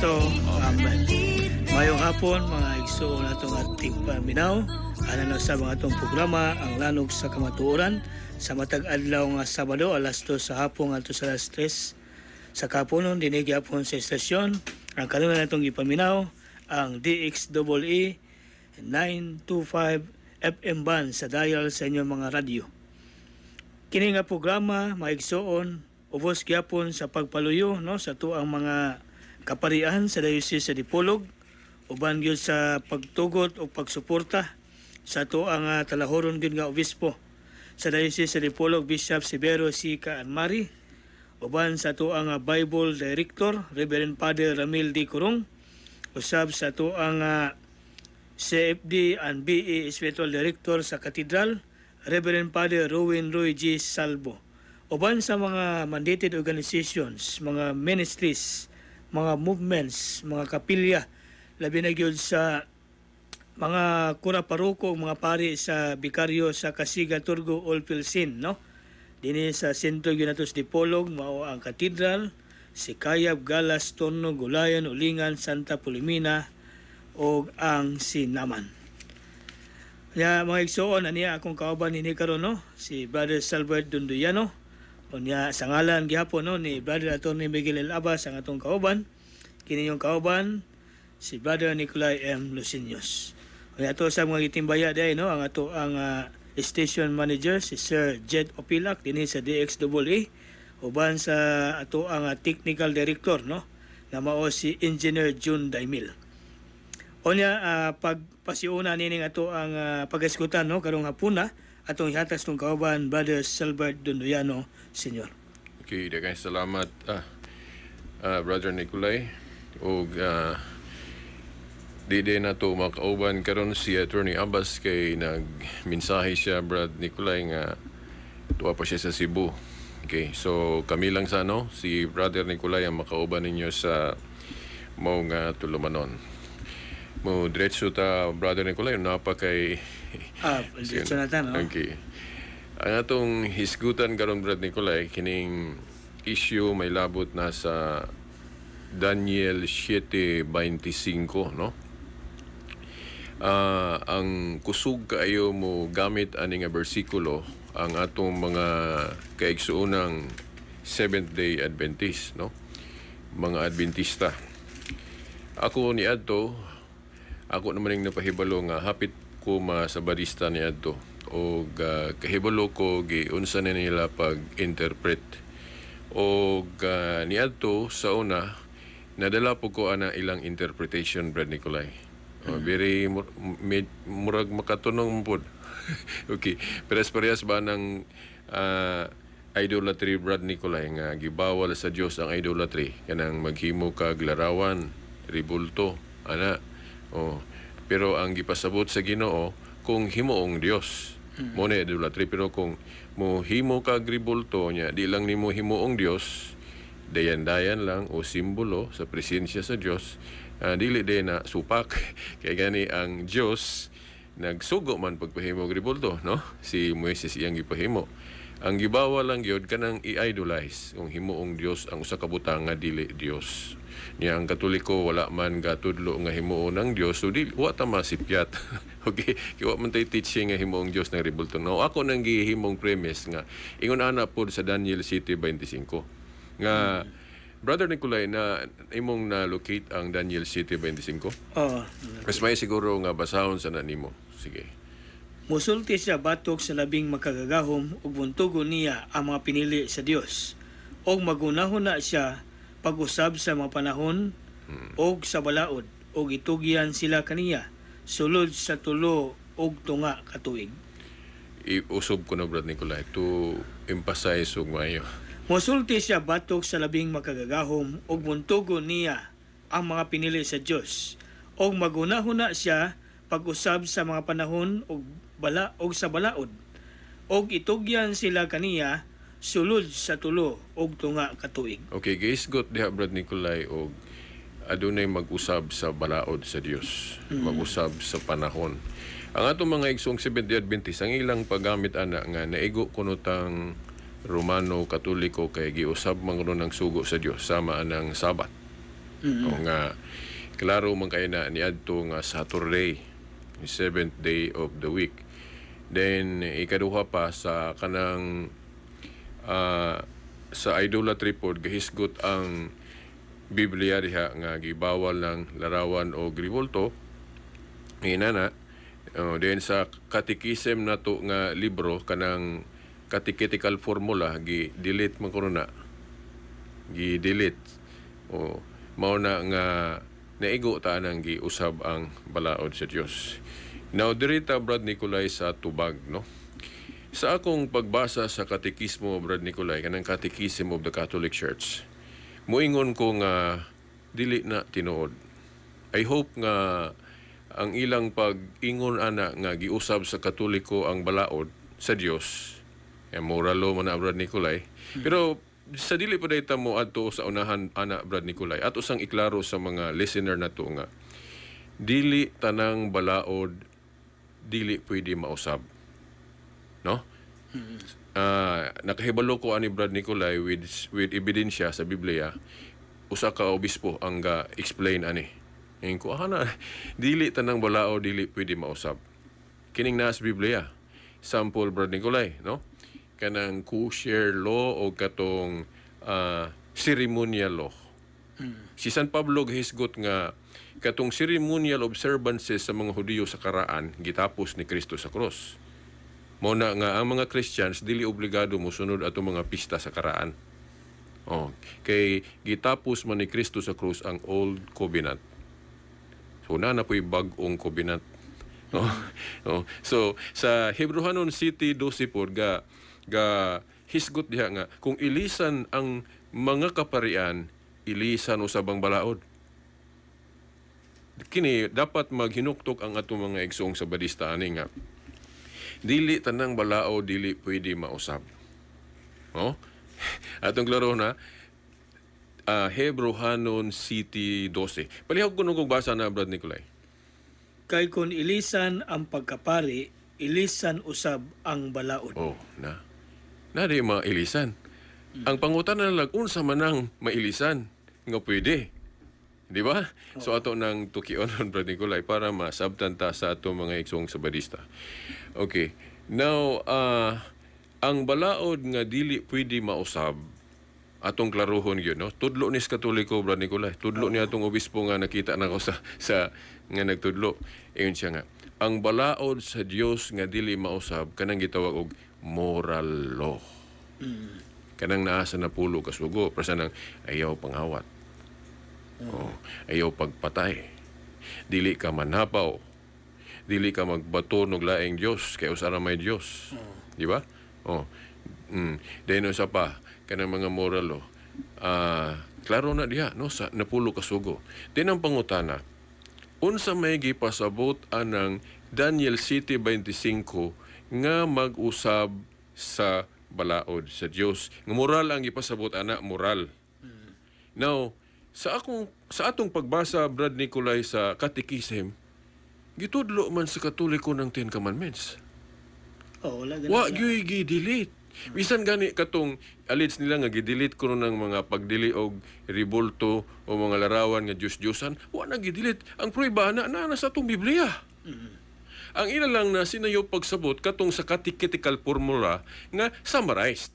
Kristo. Amen. Mayong hapon, mga igsoon natong ating paminaw. Ano sa mga itong programa, ang Lanog sa Kamatuoran, sa matag adlaw nga Sabado, alas 2 sa hapon at sa alas 3 sa kapunon, dinig hapon sa estasyon. Ang kanuna natong ipaminaw, ang DXEE 925 FM band sa dial sa inyong mga radyo. Kini nga programa, mga igsoon, ubos gyapon sa pagpaluyo no sa tuang mga kaparian sa Diocese sa Dipolog, uban gyud sa pagtugot o pagsuporta sa tuang talahoron gyud nga obispo sa Diocese sa Dipolog, Bishop Severo C. Kaanmari, uban sa tuang Bible Director Reverend Father Ramil D. Curong, usab sa tuang CFD and BE Spiritual Director sa Katedral Reverend Father Rowan Roy G. Salvo, uban sa mga mandated organizations, mga ministries, mga movements, mga kapilya, labi na gyud sa mga kura paruko, mga pari sa Bikaryo sa Kasiga, Turgo, Olpilsin, no? Dini sa sentro gyud nato sa Dipolog, mao ang Katedral, Sikayab, Galas, Torno, Gulayan, Ulingan, Santa Pulimina o ang Sinaman. Ya mga igsoon, aniya akong kauban ini karon no, si Brother Salvador Dunduyano. Unya sa ngalan gihapon no ni Brother Attorney Miguel L. Abas ang atong kauban. Kini yung kauban si Brother Nicolay M. Lucinos. Unya ato sa mga gitimbaya day no ang ato ang station manager si Sir Jed Opilak dinhi sa DXEE, uban sa ato ang technical director no nga mao si Engineer June Daimil. Unya pagpasiuna nining ato ang pag-eskutan no karong hapuna atong ihatas tong kauban Brother Salvador Dunduyano Senior. Okay, daghang salamat Brother Nicolay. O di na to makauban karon si Attorney Abbas kay nagmensahe siya Brad Nicolay nga tuwa pa siya sa Cebu. Okay, so kami lang sa si Brother Nicolay ang makauban ninyo sa mao nga tulumanon. Mo diretso ta Brother Nicolay napa kay diretso na ta no. Okay. Ang atong hisgutan karon Brad Nicolay kining issue may labot na sa Daniel 7:25 no. Ang kusog kaayo mo gamit ani nga bersikulo ang atong mga kaigsuonang Seventh-day Adventist no. Mga Adventista. Ako ni adto naman ning napahibalo nga hapit ko sa barista ni adto o kahibalo ko giunsa na nila pag-interpret o ni adto sa una nadala po ko ana ilang interpretation Brad Nicolay. Very murag makatunong po. Okay, parehas ba ng idolatry Brad Nicolay nga gibawal sa Dios ang idolatry kanang maghimo kag larawan, ribulto ana. Pero ang gipasabot sa Ginoo kung himuong Dios mo na idolatry, pero kung mohimo kag ribulto nya di lang nimo himuong Dios, dayan-dayan lang o simbolo sa presensya sa Dios, dili din na supak kay gani ang Dios nagsugo man pagpahimo og ribulto no, si Moises iyang gipahimo. Ang gibawa lang gyud kanang i-idolize kung himuong Dios ang usa ka butang nga dili Dios. Niya ang Katoliko wala man gatudlo nga himuon ng Dios, so di wa ta masipyat. Okay, kiwa man tay teaching nga himuong Dios ng ribulto. No, ako nang gihimong premise nga ingon ana pod sa Daniel 7:25 nga Brother Nicolay na imong na-locate ang Daniel 7:25. Mas may siguro nga basahon sa nanimo. Sige. Musulti siya batok sa labing makagagahom ug buntugon niya ang mga pinili sa Dios. Og magunahon na siya pag-usab sa mga panahon og sa balaod og itugyan sila kaniya sulod sa tulo og tunga ka tuig. Iusob ko na Brother Nicolay to emphasize og maayo. Musulti siya batok sa labing makagagahom ug buntugon niya ang mga pinili sa Dios. Og magunahon na siya pag-usab sa mga panahon og sa balaod og itugyan sila kaniya sulod sa tulo og tunga ka tuig. Okay, guys, got diha Brad Nicolay og adunay mag-usab sa balaod sa Dios, mag-usab sa panahon. Ang atong mga igsoong Seventh-day Adventist ang ilang paggamit ana nga naigo kuno tang Romano Katoliko kay giusab man ng sugo sa Dios sama anang Sabat. O nga klaro man kay na niadto nga Saturday, the 7th day of the week. Then ikaduha pa sa kanang sa idolatry pod gahisgot ang Biblia diha nga gibawal ng larawan o gribulto. Inana then sa katikisem nato nga libro kanang catechetical formula gi-delete man kuno na. Gi-delete. O mao na nga naigo ta nang giusab ang balaod sa Dios. Now dirita Brad Nicolay sa tubag, no? Sa akong pagbasa sa katekismo Brad Nicolay kanang Catechism of the Catholic Church, muingon ko nga dili na tinuod. I hope nga ang ilang pag-ingon ana nga giusab sa Katoliko ang balaod sa Dios. Moral law man na Brad Nicolay. Pero sa dili pa dayta mo adto sa unahan ana Brad Nicolay. Ato sang iklaro sa mga listener nato nga dili tanang balaod dili pwede mausab. No? Nakahibalo ko ani Brad Nicolay with ebidensya sa Biblia. Usa ka obispo ang explain ani. Ngayon ko, dili tanang balao, dili pwede mausab. Kining nas Biblia. Sample, Brad Nicolay, no? Kanang kosher law o katong ceremonial law. Si San Pablo gahisgot nga katong ceremonial observances sa mga Hudiyo sa karaan gitapos ni Kristo sa cross. Mao na nga ang mga Christians dili obligado mosunod ato mga pista sa karaan. Kay gitapos man ni Kristo sa cross ang Old Covenant. So na po'y bag-ong covenant. So sa Hebrehanon City 12 pod ga hisgot diha nga kung ilisan ang mga kaparian, ilisan usabang balaod. Kini dapat maghinuktok ang atong mga igsoong sa badista ani nga dili tanang balao dili pwede mausab. Atong klaro na Hebrehanon City 12. Palihog ko nung basa na Brad Nicolay. Kay kung ilisan ang pagkapari, ilisan usab ang balaod. Na di mailisan. Ang pangutan na lang unsa man ang mailisan nga pwede. Di ba? So ato nang tukionon Brad Nicolay para masabtan ta sa ato mga igsoong sabadista. Okay. Now, ang balaod nga dili pwede mausab atong klaruhon yun, no? Tudlo ni Katoliko, Brad Nicolay. Tudlo ni atong obispo nga nakita na ko sa nga nagtudlo. Iyon siya nga. Ang balaod sa Dios nga dili mausab kanang gitawag og moral law. Kanang naa sa napulo kasugo, prasa nang ayaw pangawat. Ayaw pagpatay. Dili ka manhapaw. Dili ka magbato og laing Dios kay usa ra may Dios. Di ba? Dahil sa pa kanang mga moral law. Klaro na diha no sa napulo kasugo. Din ang pangutana, unsa may gipasabot anang Daniel City 25 nga mag-usab sa balaod sa Dios. Nga moral ang gipasabot ana, moral. Now, sa atong pagbasa Brad Nicolay sa Catechism, gitudlo man sa Katoliko ng Ten Commandments. Wa gyud gi-delete. Bisan gani katong alits nila nga gi-delete kuno ng mga pagdili og ribulto o mga larawan nga Diyos-Diyosan, wa na gi-delete. Ang prueba na sa atong Biblia. Ang ila lang na sinayo pagsabot katong sa catechetical formula nga summarized.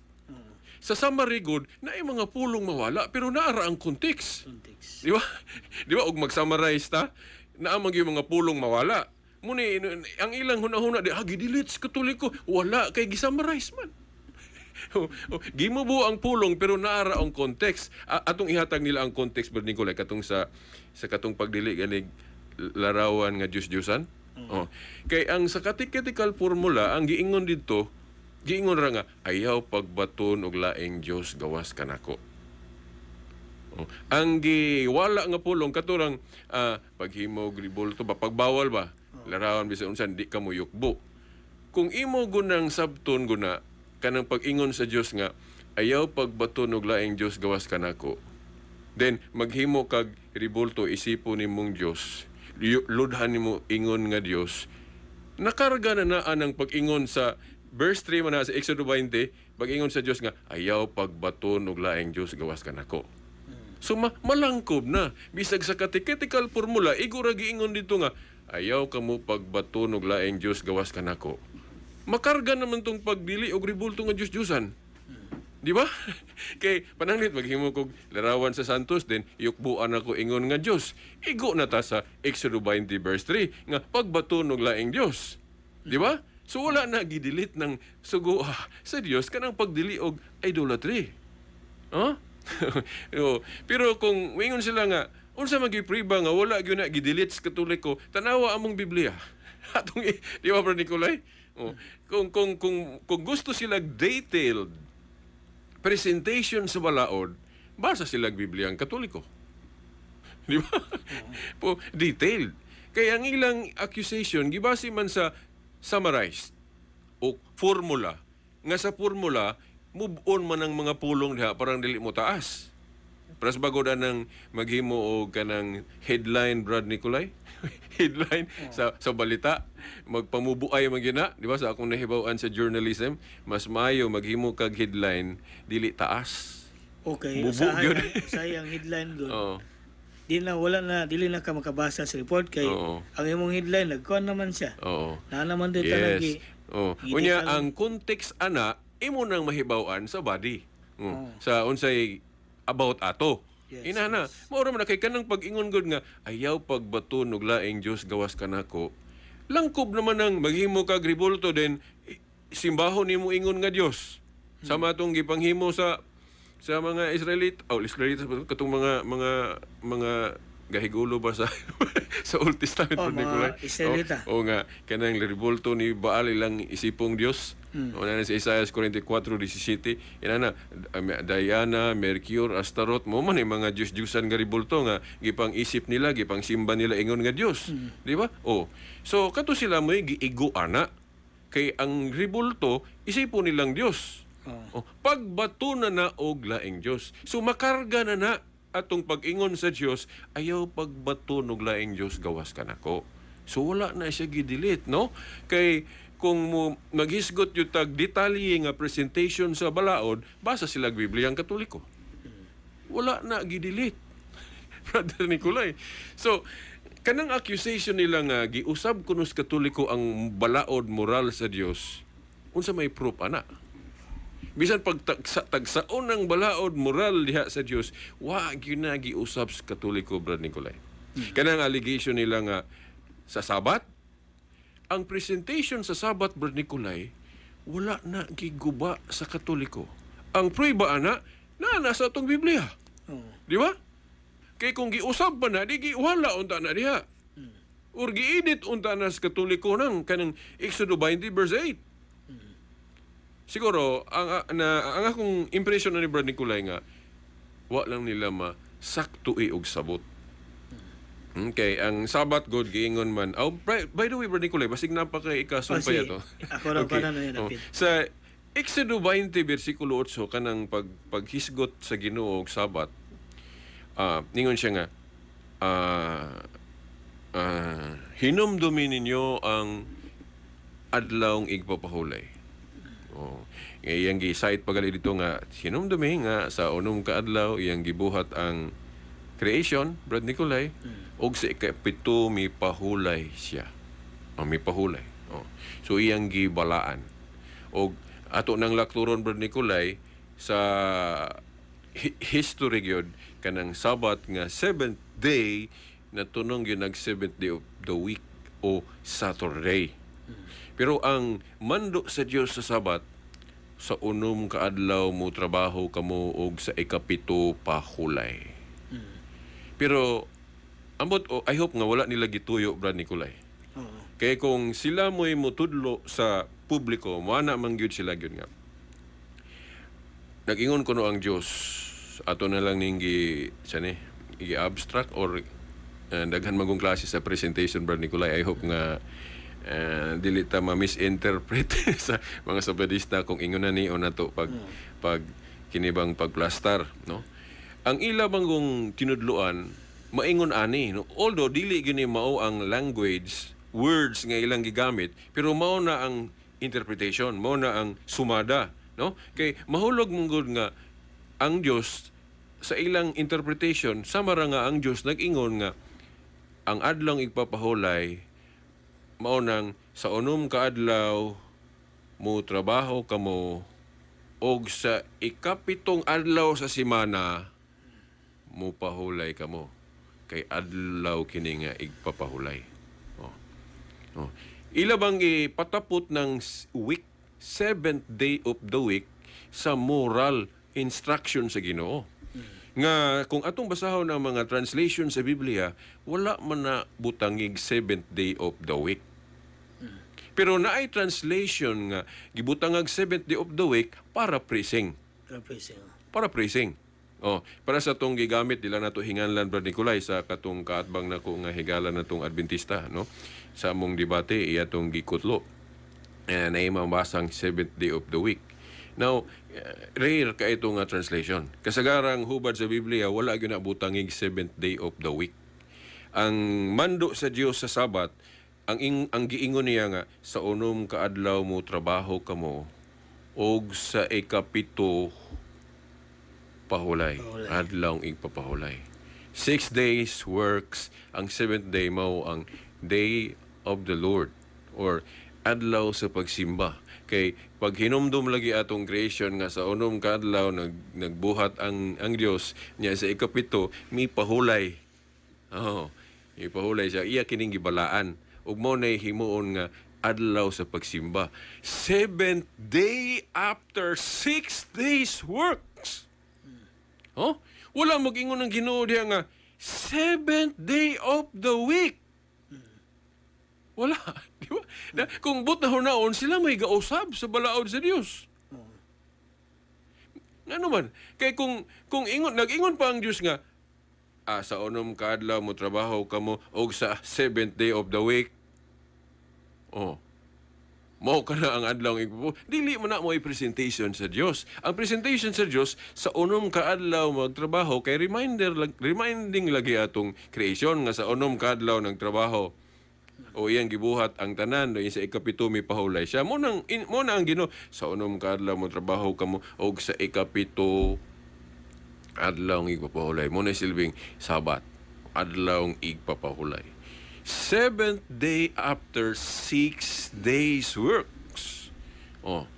Sa summary good na ay mga pulong mawala pero naara ang context. Di ba? Di ba og mag-summarize ta na ang mga pulong mawala. Muni ang ilang hunahuna di gi-delete sa Katoliko, wala kay gi-summarize man. Gimubo ang pulong pero naara ang context. Atong ihatag nila ang context Brad Nicolay katong sa katong pagdili ganig larawan nga Diyos-Diyosan. Kay ang sa catechetical formula ang giingon didto, giingon ra nga ayaw pagbaton og laing Dios gawas kanako. Ang giwala nga pulong katurang paghimo gribulto ba pagbawal ba larawan bisan unsan di ka mo yukbo. Kung imo gunang sabton guna kanang pag-ingon sa Dios nga ayaw pagbaton og laing Dios gawas kanako. Then maghimo kag ribulto isipo nimong Dios. Ludhan nimo ingon nga Dios. Nakarga na ang pag-ingon sa verse 3 man sa Exodus 20, pag-ingon sa Dios nga ayaw pagbaton og laing Dios gawas kanako. So malangkob na. Bisag sa catechetical formula, igura giingon dito nga, ayaw ka mo pagbato og laing Dios gawas kanako. Makarga naman tong pagdili og ribulto nga Dios-Diyosan. Di ba? Kay pananglit maghimo kog larawan sa Santos din yukbuan ako ingon nga Dios. Igo na ta sa Exodus 20 verse 3 nga pagbato og laing Dios. Di ba? So wala na gidilit ng sugo sa Dios kanang pagdili og idolatry. Huh? Pero kung wingon sila nga unsa magipriba nga wala gyud na gidilit sa Katoliko, tanawa among Biblia. Atong di ba Brother Nicolay? Kung gusto sila detailed presentation sa balaod, basa silang Biblia ang Katoliko. Di ba? Po, detailed. Kaya ang ilang accusation, gibasi man sa summarized o formula. Nga sa formula, move on man ang mga pulong diha parang dili mo taas. Pras bago na nang maghimo o kanang headline, Brad Nicolay? Headline sa balita, magpamubuay magina, di ba? Sa akong nahibawan sa journalism, mas maayo maghimo kag headline dili taas. Okay, Bubu, sayang headline doon. Oo. Dili na ka makabasa sa report kay ang imong headline nagkuan naman siya. Oo. Na naman dito Yes. Unya ang context ana imo nang mahibawan sa body. Sa unsay about ato. Yes, Inana, maura man kay kanang pag-ingon gud nga ayaw pagbato og laing Dios gawas kanako. Langkob naman ang maghimo kag ribulto din simbahon nimo ingon nga Dios. Sama tong gipanghimo sa mga Israelita katong mga gahigulo ba sa sa Old Testament mga Nicolay? Israelita. O nga kanang ribulto ni Baal ilang isipong Dios. O na sa Isaiah 44:17, inana Diana, Mercury, Astaroth, mo man mga Diyos-Diyosan nga ribulto nga gipang isip nila, gipang simba nila ingon nga Dios. Di ba? So kato sila mo'y giigo ana kay ang ribulto isipon nilang Dios. Pagbato na og laing Dios. So makarga na atong pag-ingon sa Dios, ayaw pagbato og laing Dios gawas kanako. So wala na siya gidelete, no? Kay kung mo maghisgot yung tag detalye nga presentation sa balaod, basa sila Biblia ang Katoliko. Wala na gidelete. Brother Nicolay. So kanang accusation nila nga giusab kuno sa Katoliko ang balaod moral sa Dios, unsa may proof ana? Bisan pag tagsaon ng balaod moral diha sa Dios, wa gyud na giusab sa Katoliko, Brother Nicolay. Kanang allegation nila nga sa Sabat, ang presentation sa Sabat, Brother Nicolay, wala na giguba sa Katoliko. Ang prueba ana nasa atong Biblia. Di ba? Kay kung giusab pa na, di giwala unta na diha. Or giedit unta na sa Katoliko nang kanang Exodus 20 verse 8. Siguro, ang akong impression ni Brother Nicolay nga, wa lang nila masakto og sabot. Okay, ang Sabat God giingon man. By the way, Brother Nicolay, basig na pa kay ikasumpay ato. Ako raw pa na napit. Sa Exodus 20 versikulo 8 kanang paghisgot sa Ginoo og Sabat. Ningon siya nga hinumdumi ninyo ang adlawng igpapahulay. Iyang gi-cite pagali dito nga hinumdumi nga sa unom ka adlaw iyang gibuhat ang creation, Brad Nicolay, og sa ikapito may pahulay siya. May pahulay. So iyang gibalaan. Og ato nang lakturon, Brad Nicolay, sa history gyud kanang Sabat nga 7th day na tunong yun nag 7th day of the week o Saturday. Pero ang mando sa Dios sa Sabat, sa unom ka adlaw mo trabaho kamo og sa ikapito pahulay. Pero ambot I hope nga wala nila gituyo, Brad Nicolay. Kaya kung sila mo'y mutudlo sa publiko, moana man gyud sila gyud nga. Nag-ingon kuno ang Dios ato na lang ning i-abstract or daghan magong klase sa presentation, Brad Nicolay. I hope nga dili ta ma-misinterpret sa mga sabadista kung ingon na ni o nato pag kinibang pagplastar, no? Ang ila bangong tinudloan maingon ani, no? Although dili gini mao ang language, words nga ilang gigamit, pero mao na ang interpretation, mao na ang sumada, no? Kay mahulog mong gud nga ang Dios sa ilang interpretation, sama ra nga ang Dios nag-ingon nga ang adlaw igpapahulay mao nang sa unom ka adlaw mo trabaho kamo og sa ikapitong adlaw sa semana mo pahulay kamo kay adlaw kini nga igpapahulay. Oh. Oh. Ilabang ipatapot ng week, 7th day of the week sa moral instruction sa Ginoo. Nga kung atong basahon ang mga translation sa Biblia, wala man na butangig 7th day of the week. Pero naay translation nga gibutangag 7th day of the week para praising. Para praising. Oh, para sa tong gigamit dila nato hinganlan Brad Nicolay sa katong kaatbang nako nga higalan natong Adventista, no? Sa among debate iya tong gikutlo. And ay mabasang 7th day of the week. Now, rare ka ito nga translation. Kasagarang hubad sa Biblia, wala gyud na butangig 7th day of the week. Ang mando sa Dios sa Sabat, ang giingon niya nga sa unom ka adlaw mo trabaho kamo og sa ikapito pahulay. Adlaw igpapahulay. 6 days works, ang 7th day mao ang day of the Lord or adlaw sa pagsimba. Kay pag hinumdum lagi atong creation nga sa unom ka adlaw nagbuhat ang Dios niya sa ikapito mi pahulay. Oh, ipahulay siya iya kining gibalaan. Ug mao nay himuon nga adlaw sa pagsimba. 7th day after 6 days works. Oh? Wala mag-ingon ng Ginoo diha nga 7th day of the week. Wala. Di ba? Kung but na hunaon, sila may gausab sa balaod sa Dios. Nga naman, kay kung nag-ingon pa ang Dios nga, sa unom ka adlaw mo trabaho kamo og sa 7th day of the week. Oh. Mao ka na ang adlaw igpo. Dili man na mo i-presentation sa Dios. Ang presentation sa Dios sa unom ka adlaw magtrabaho kay reminding lagi atong creation nga sa unom ka adlaw nagtrabaho. O iyang gibuhat ang tanan do sa ikapito mi pahulay siya. Mo na ang Ginoo sa unom ka adlaw mo trabaho kamo og sa ikapito adlaw igpapahulay. Mo na silbing Sabat. Adlaw igpapahulay. 7th day after 6 days works. Oh.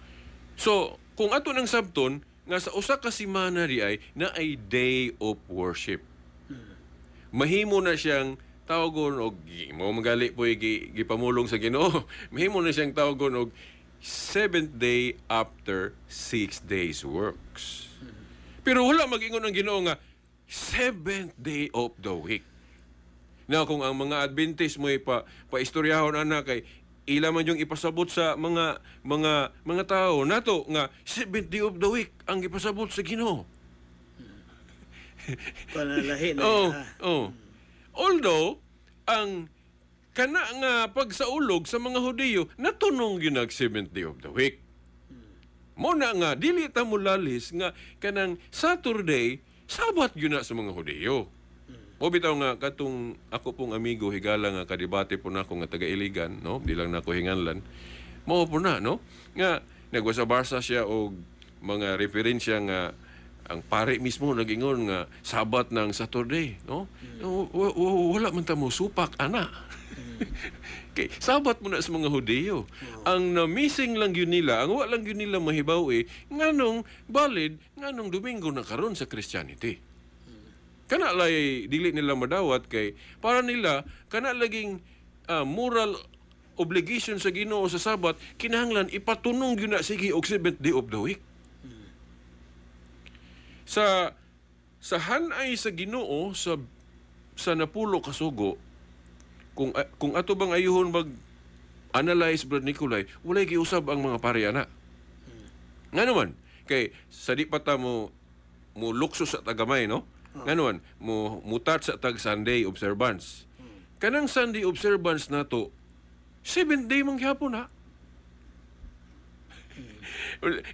So, kung ato ng sabton, nga sa usa ka semana di ay na ay day of worship. Mahimo na siyang tawagon og mo magali po gipamulong sa Ginoo. Mahimo na siyang tawagon og 7th day after 6 days works. Pero wala mag-ingon ang Ginoo nga 7th day of the week. Now, kung ang mga Adventist mo pa-istoryahon anak kay ila man yung ipasabot sa mga tao nato nga 7th day of the week ang ipasabot sa Ginoo. Panalahin na. Although ang kana nga pagsaulog sa mga Hudiyo natunong yun ang 7th day of the week. Mo na nga dili ta mulalis nga kanang Saturday Sabat yun na sa mga Hudiyo. O bitaw nga katong ako pong amigo higala nga kadibate po nako nga taga Iligan, no? Di lang nako hinganlan. Mao po na, no? Nga nagwasa-barsa siya og mga referensya nga ang pare mismo nag-ingon nga Sabat ng Saturday, no? Wala man ta mo supak ana. Kay Sabat mo na sa mga Hudiyo. Ang na-missing lang yun nila, ang wala lang yun nila mahibaw nganong valid, nganong Domingo na karon sa Christianity. Kana lay dili nila madawat kay para nila kana laging moral obligation sa Ginoo sa Sabat kinahanglan ipatunong gyud na sige og 7th day of the week. Sa hanay sa Ginoo sa napulo ka sugo kung ato bang ayuhon analyze Brad Nicolay walay giusab ang mga pare ana. Nga naman kay sa di pa ta mo luksos sa tagamay, no? Nganon, mutat sa tag Sunday observance. Kanang Sunday observance nato 7th day man gyapon ha.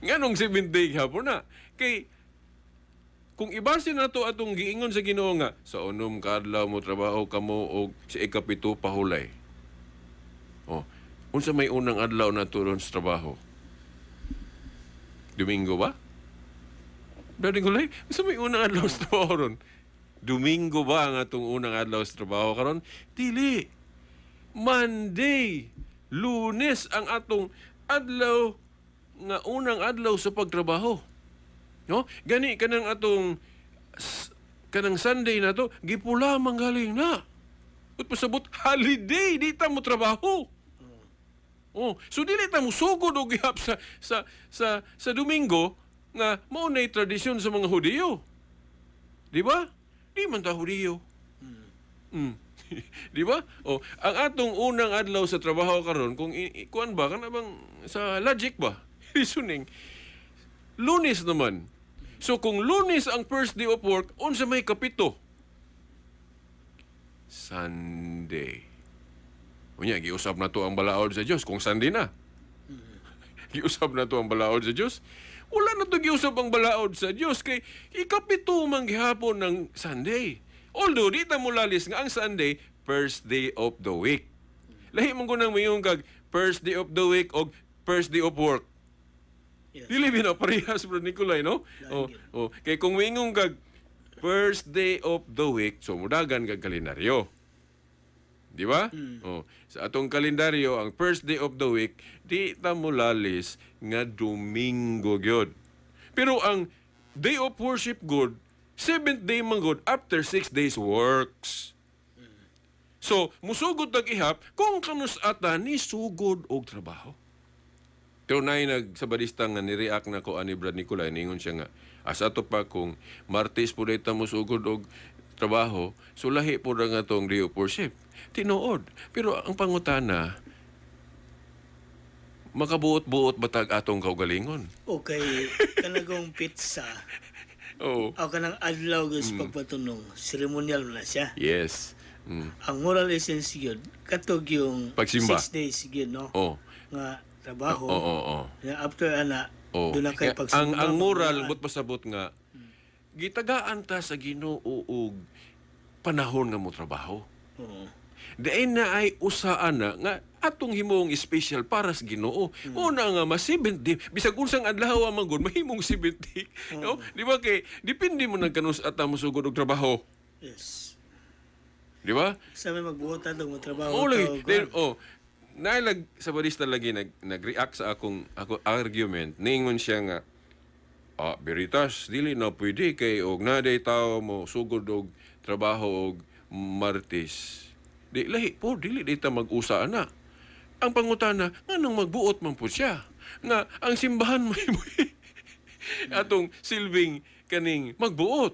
Nganong 7th day gyapon na? Kay kung ibase nato atong giingon sa Ginoo nga sa unom ka adlaw mo trabaho kamo og sa ikapito pahulay. Oh, unsa may unang adlaw nato ron sa trabaho? Domingo ba? Brother Nicolay, sa may unang adlaw sa trabaho ron? Domingo ba ang atong unang adlaw sa trabaho karon? Dili. Monday, Lunes ang atong adlaw nga unang adlaw sa pagtrabaho. No? Gani kanang atong kanang Sunday na to, gipula manggaling na. Ut pasabot holiday, di ta mo trabaho. Oh, so dili ta mo sugod og gihap sa Domingo nga mao nay tradisyon sa mga Hudiyo. Di ba? Di man ta Hudiyo. Di ba? Oh, ang atong unang adlaw sa trabaho karon kung kuan ba kana bang sa logic ba? Reasoning. Lunes naman. So kung Lunes ang first day of work, unsa may kapito? Sunday. Unya, giusab na to ang balaod sa Dios kung Sunday na. Giusab na to ang balaod sa Dios. Wala na to giusab ang balaod sa Dios kay ikapito man gihapon ng Sunday. Although di ta mo lalis nga ang Sunday first day of the week. Lahi man gunang mayong kag first day of the week o first day of work. Yes. Dili binaparehas, Bro Nicolay, no? Oh. Kay kung mayong kag first day of the week, so mudagan kag kalendaryo. Di ba? Oh, sa atong kalendaryo, ang first day of the week, di ta mo lalis nga Domingo gyud. Pero ang day of worship good, 7th day man good after 6 days works. So, musugod tag-ihap kung kanus ata ni sugod og trabaho. Pero nay nagsabadista nga ni-react na ko ani Brad Nicolay, ningon siya nga, asa to pa kung Martes po dayta musugod og trabaho, so lahi po na nga tong day of worship. Tinuod. Pero ang pangutana, makabuot-buot batag atong kaugalingon. Okay, kanagong pizza. Oh. O kanang adlaw gus pagpatunong, ceremonial na siya. Yes. Ang moral essence yun, katog yung Pagsimba. 6 days yun, no? Oh. Nga trabaho. Oo. After ana, Oh. doon na kay pagsimba. Ang moral, but pasabot nga, gitagaan ta sa Ginoo og panahon nga mo trabaho. Oo. Dain na ay usaan na nga atong himong special para sa Ginoo. Una nga mas 70, bisag unsang adlaw man gud mahimong 70. No? Di ba kay depende mo nang kanus ata mo sugod og trabaho. Yes. Di ba? Sa may magbuot na mo trabaho. Oo lagi. Then nailag sa barista lagi nag-react sa akong argument. Ningon siya nga Veritas, dili na pwede kay og naday tao mo sugod og trabaho og Martes. Di lahi po, dili dita mag-usa na. Ang pangutana, nganong magbuot man po siya. Nga, ang simbahan may atong silbing kaning magbuot.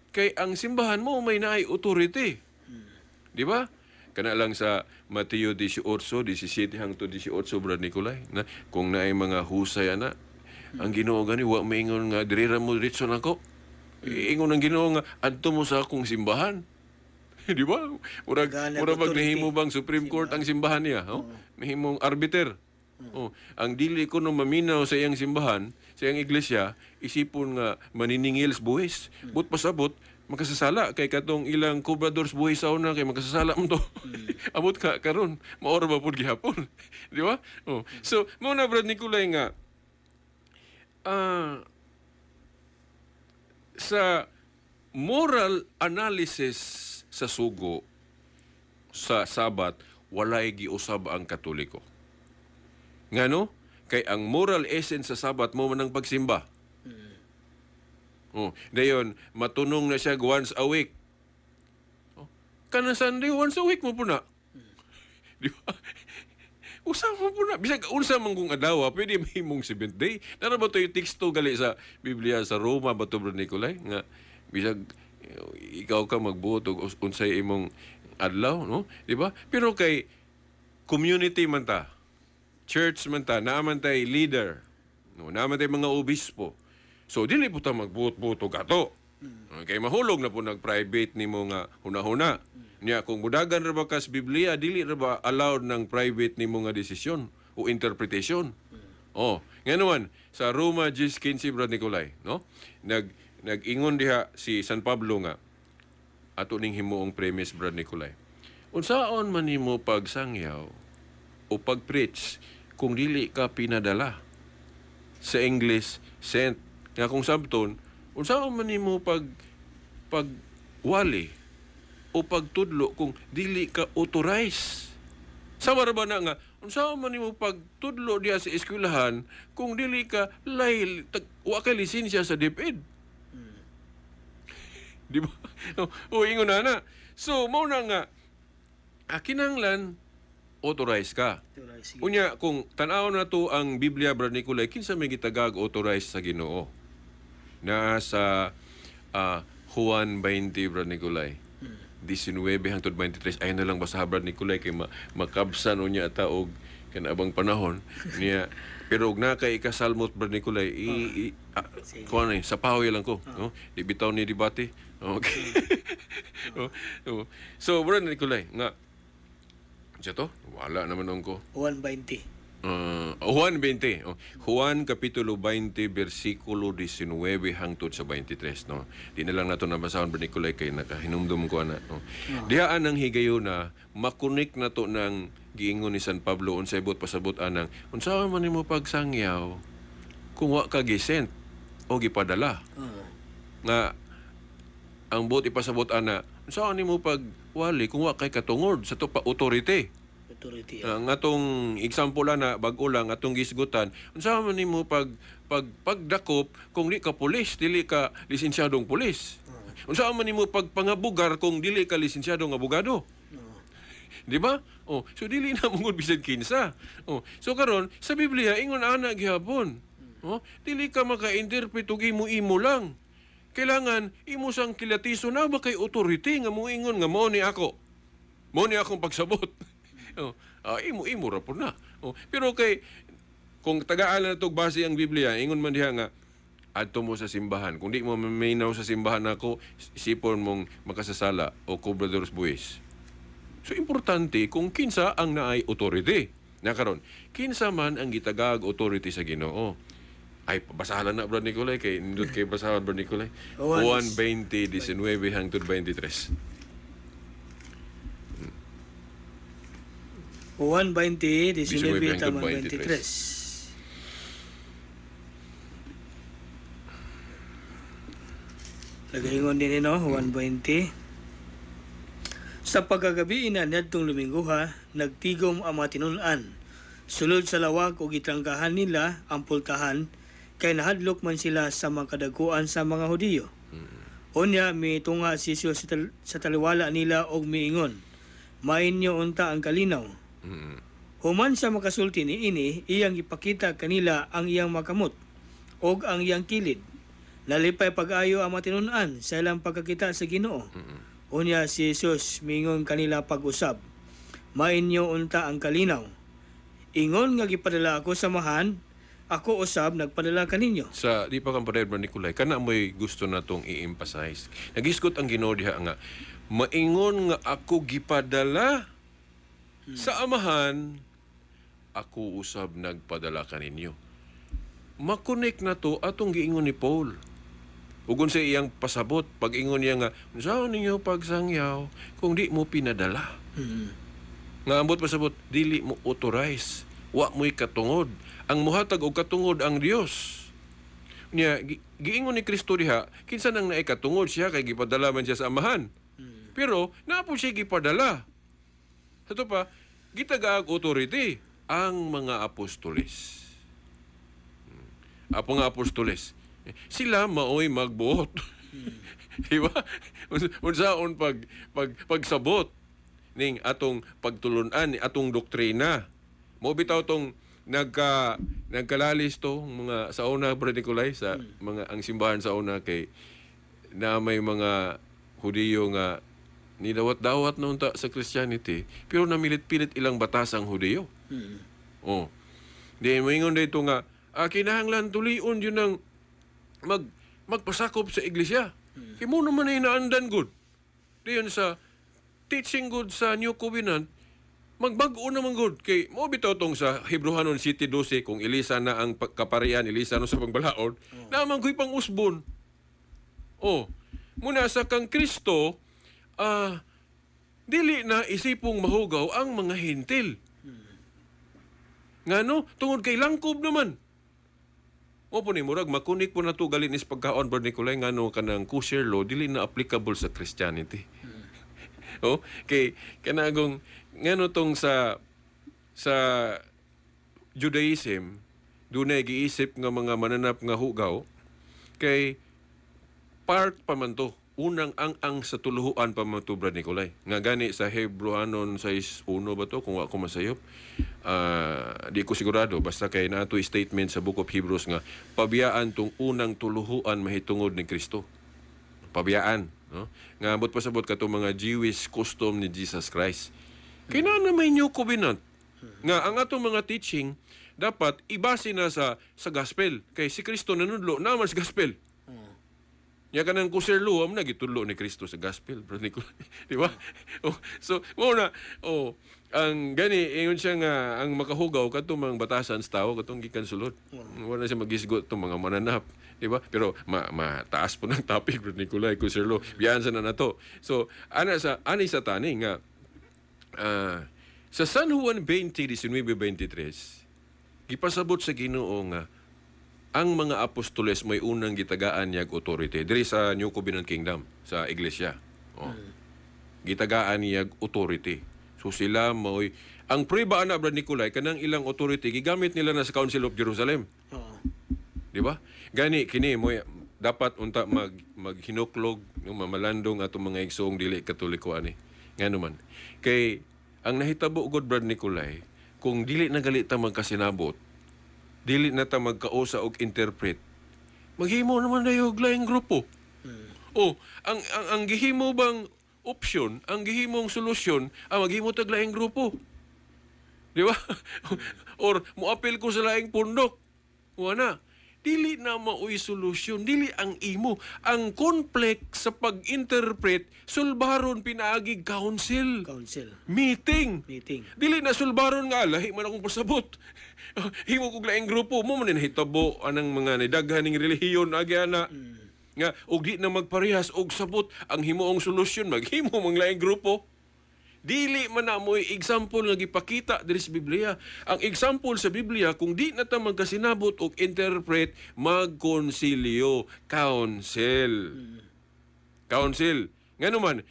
Kay ang simbahan mo may naay authority. Di ba? Kana lang sa Mateo 18:17 hangtod 18, Brad Nicolay, na kung naay mga husay ana, ang Ginoo gani wa maingon nga diri mo diretso nako. Ingon ang Ginoo nga adto mo sa akong simbahan. Di ba? Murag magnahimo bang Supreme Court ang simbahan niya? Oh? Mahimong arbiter. Oh, ang dili ko no maminaw sa iyang simbahan, sa iyang iglesia, isipon nga maniningil sa buhis. But pasabot, makasasala kay katong ilang kubradors buhis sa una kay makasasala mo to. Abot ka karon, maora ba pud gihapon? Di ba? Oh. So, mo na Brad Nicolay nga sa moral analysis sa sugo sa Sabat, walay giusab ang Katoliko. Ngano? Kay ang moral essence sa Sabat mo man ang pagsimba. Dayon, matunong na siya once a week. Kana Sunday, once a week mo po na. Di ba? Usa mo po na. Bisag, unsa man kong adawa, pwede mahimong 7th day. Nara ba ito yung teksto gali sa Biblia sa Roma, ba ito, Bro Nicolay? Nga, bisag, ikaw ka magbuot o unsay imong adlaw, no? Di ba? Pero kay community man ta, church man ta, naaman tay leader, no? Naaman tay mga obispo. So, dili po ta magbuot-buot o gato. Kay mahulog na po nag-private ni mo nga huna-huna. Niya, kung budagan ra ba kas Biblia, dili ra ba allowed ng private ni mo nga desisyon o interpretation. Nga naman, sa Roma 10:15, Brad Nicolay, no? Nag-ingon diha si San Pablo nga, ato ning himuong premise, Brad Nicolay. Unsaon man nimo pagsangyaw o pag-preach kung dili ka pinadala? Sa English, sent Nga kung sabton, unsa man nimo pagwali o pagtudlo kung dili ka authorize. Sama ra ba na nga, unsa man nimo pagtudlo diha sa eskwelahan kung dili ka wa kay lisensya sa DepEd. Di ba? O ingon na. So, mao na nga, kinahanglan authorize ka. Sige. Unya, kung tanaw na to ang Biblia, Brad Nicolay, kinsa may gitagag authorize sa Ginoo? Na sa Juan 20, Brad Nicolay. 19 hangtod 23. Ayun na lang basa, Brad Nicolay, kay makabsan unya taog kanabang panahon niya. Pero og na kay ikasalmot, Brad Nicolay, kuha na sa pahoy lang ko. No? Di bitaw ni debate. Okay. So, Brad Nicolay, nga, siya to? Wala naman nung ko. 1:20. Juan 20. Juan Kapitulo 20, versikulo 19 hangtod sa 23. No? Di na lang nato nabasahon, Brad Nicolay, kay nakahinumdum ko na. No? Diyaan ang higayon na makunik na to ng giingon ni San Pablo unsay bot pasabot anang unsa man nimo pagsangyaw kung wa ka gisent o gipadala. Nga ang bot ipasabot ana unsa nimo pagwali kung wa kay katungod sa to pa authority. Ang atong example na bag-o lang atong gisgutan unsa man nimo pagdakop kung di ka pulis, dili ka lisensyadong pulis. Unsa man nimo pagpangabugar kung dili ka lisensyadong abogado. Di ba? So dili na mungod bisan kinsa. So karon sa Biblia ingon ana gihapon. Dili ka maka-interpret og imo lang. Kailangan imo sang kilatiso na ba kay authority nga moingon nga mao ni ako. Mao ni akong pagsabot. Imo ra po na. Pero kay kung tagaan na tog base ang Biblia, ingon man diha nga adto mo sa simbahan. Kung di mo maminaw sa simbahan nako, isipon mong makasasala o cobradores buwis. So, importante kung kinsa ang naay authority. Na karon, kinsa man ang gitagag authority sa Ginoo. Ay, basahan na, Brad Nicolay, kay nindot kay basahan, Brad Nicolay. Juan 20, 19 hangtod 23. Juan 20, 19 hangtod 23. Nagaingon din Juan 20. Sa pagkagabi ina niadtong Lumingguha, nagtigom ang mga tinun-an. Sulod sa lawak o gitrangkahan nila ang pultahan, kay nahadlok man sila sa mga kadaguan sa mga Hudiyo. Unya, mitunga si Jesus sa taliwala nila og miingon, mainyo unta ang kalinaw. Human sa makasulti ni ini, iyang ipakita kanila ang iyang makamot og ang iyang kilid. Nalipay pag-ayo ang mga tinun-an sa ilang pagkakita sa Ginoo. Unya si Jesus mingon kanila pag-usab, mainyo unta ang kalinaw. Ingon nga gipadala ako sa mahan, ako usab nagpadala kaninyo. Sa di pa kang pareho, Brad Nicolay, kana mo'y gusto na tong i-emphasize. Nagisgot ang Ginoo diha nga, maingon nga ako gipadala sa amahan, ako usab nagpadala kaninyo. Makonek na to atong giingon ni Paul. Ugon sa iyang pasabot, pag-ingon niya nga, saan ninyo pagsangyaw kung di mo pinadala? Nga ambot pasabot, dili mo authorize, wa mo'y katungod. Ang muhatag o katungod ang Dios. Niya, giingon ni Kristo diha, kinsa nang naay katungod siya, kay gipadala man siya sa amahan. Pero, naapo siya gipadala. Ito pa, gitagaag authority, ang mga apostoles. Apo nga apostoles, sila maoy magbuot. Diba? Unsaon pagsabot ning atong pagtulunan, atong doktrina. Mo bitaw tong nagkalalis to mga sa una, Brad Nicolay, sa mga ang simbahan sa una kay na may mga Hudiyo nga nidawat-dawat na unta sa Christianity pero namilit-pilit ilang batas ang Hudiyo. Di moingon dito nga kinahanglan tulion yun ang magpasakop sa iglesia. Kaya mo naman ay naandan good. Diyan sa teaching good sa New Covenant, magbago naman good. Kay mo bitaw tong sa Hebrehanon City 12, kung ilisa na ang kaparian, ilisa no sa pangbalaod, naman ko'y pang usbon. Muna sa kang Kristo, dili na isipong mahugaw ang mga hintil. Ngano? Tungod kay langkob naman. O po ni murag makunik po na to galing is pagkaon Brad Nicolay ngano kanang kosher law dili na applicable sa Christianity. Oh, kay kanagong ngano tong sa Judaism dunay giisip nga mga mananap nga hugaw kay part pa man to unang ang sa tuluhuan pa man to Brad Nicolay nga gani sa Hebrewanon 6:1 ba to kung ako masayop di ko sigurado basta kay nato statement sa Book of Hebrews nga pabiyaan tong unang tuluhuan mahitungod ni Kristo pabiyaan no nga ambot pasabot katong mga Jewish custom ni Jesus Christ kinahanglan may new covenant nga ang atong mga teaching dapat ibase na sa gospel kay si Kristo nanudlo naman sa gospel. Ya kanang kosher law am na gitudlo ni Kristo sa gospel, bro Nicolay. Di ba? Oh, so mo na ang gani ingon siya nga ang makahugaw kadtong mga batasan sa tao katong gikan sulod. Wala siya magisgot tong mga mananap, di ba? Pero mataas po ng topic bro Nicolay kosher law. Biyan sa na nato. So ani sa tani nga sa San Juan 20:19-23 gipasabot sa Ginoo nga ang mga apostoles may unang gitagaan niyag authority diri sa New Covenant Kingdom sa iglesia. Oh. Gitagaan niyag authority. So sila mo'y ang prueba ana Brad Nicolay kanang ilang authority gigamit nila na sa Council of Jerusalem. Di ba? Gani kini mo dapat unta maghinuklog ng mamalandong atong mga igsoong dili katoliko ani. Ngano man. Kay ang nahitabo gud Brad Nicolay kung dili na gali ta magkasinabot dili na ta magkausa og interpret maghimo naman dayo og laing grupo. Oh, ang gihimo bang option, ang gihimong solusyon maghimo tag laing grupo. Di ba? Or moapil ko sa laing pundok. Wala. Dili na maoy solusyon, dili ang imo. Ang conflict sa pag-interpret, sulbaron pinaagig council. Meeting. Dili na sulbaron nga, lahi man akong pasabot. Himo kog laing grupo mo man hitabo anang mga nidaghaning relihiyon agi ana. Nga og di na magparehas og sabot ang himuong solusyon maghimo mang laing grupo. Dili man na mo'y example nga gipakita diri sa Biblia. Ang example sa Biblia, kung di na ta magkasinabot o interpret, magkonsilyo, council. Council. Ngano man,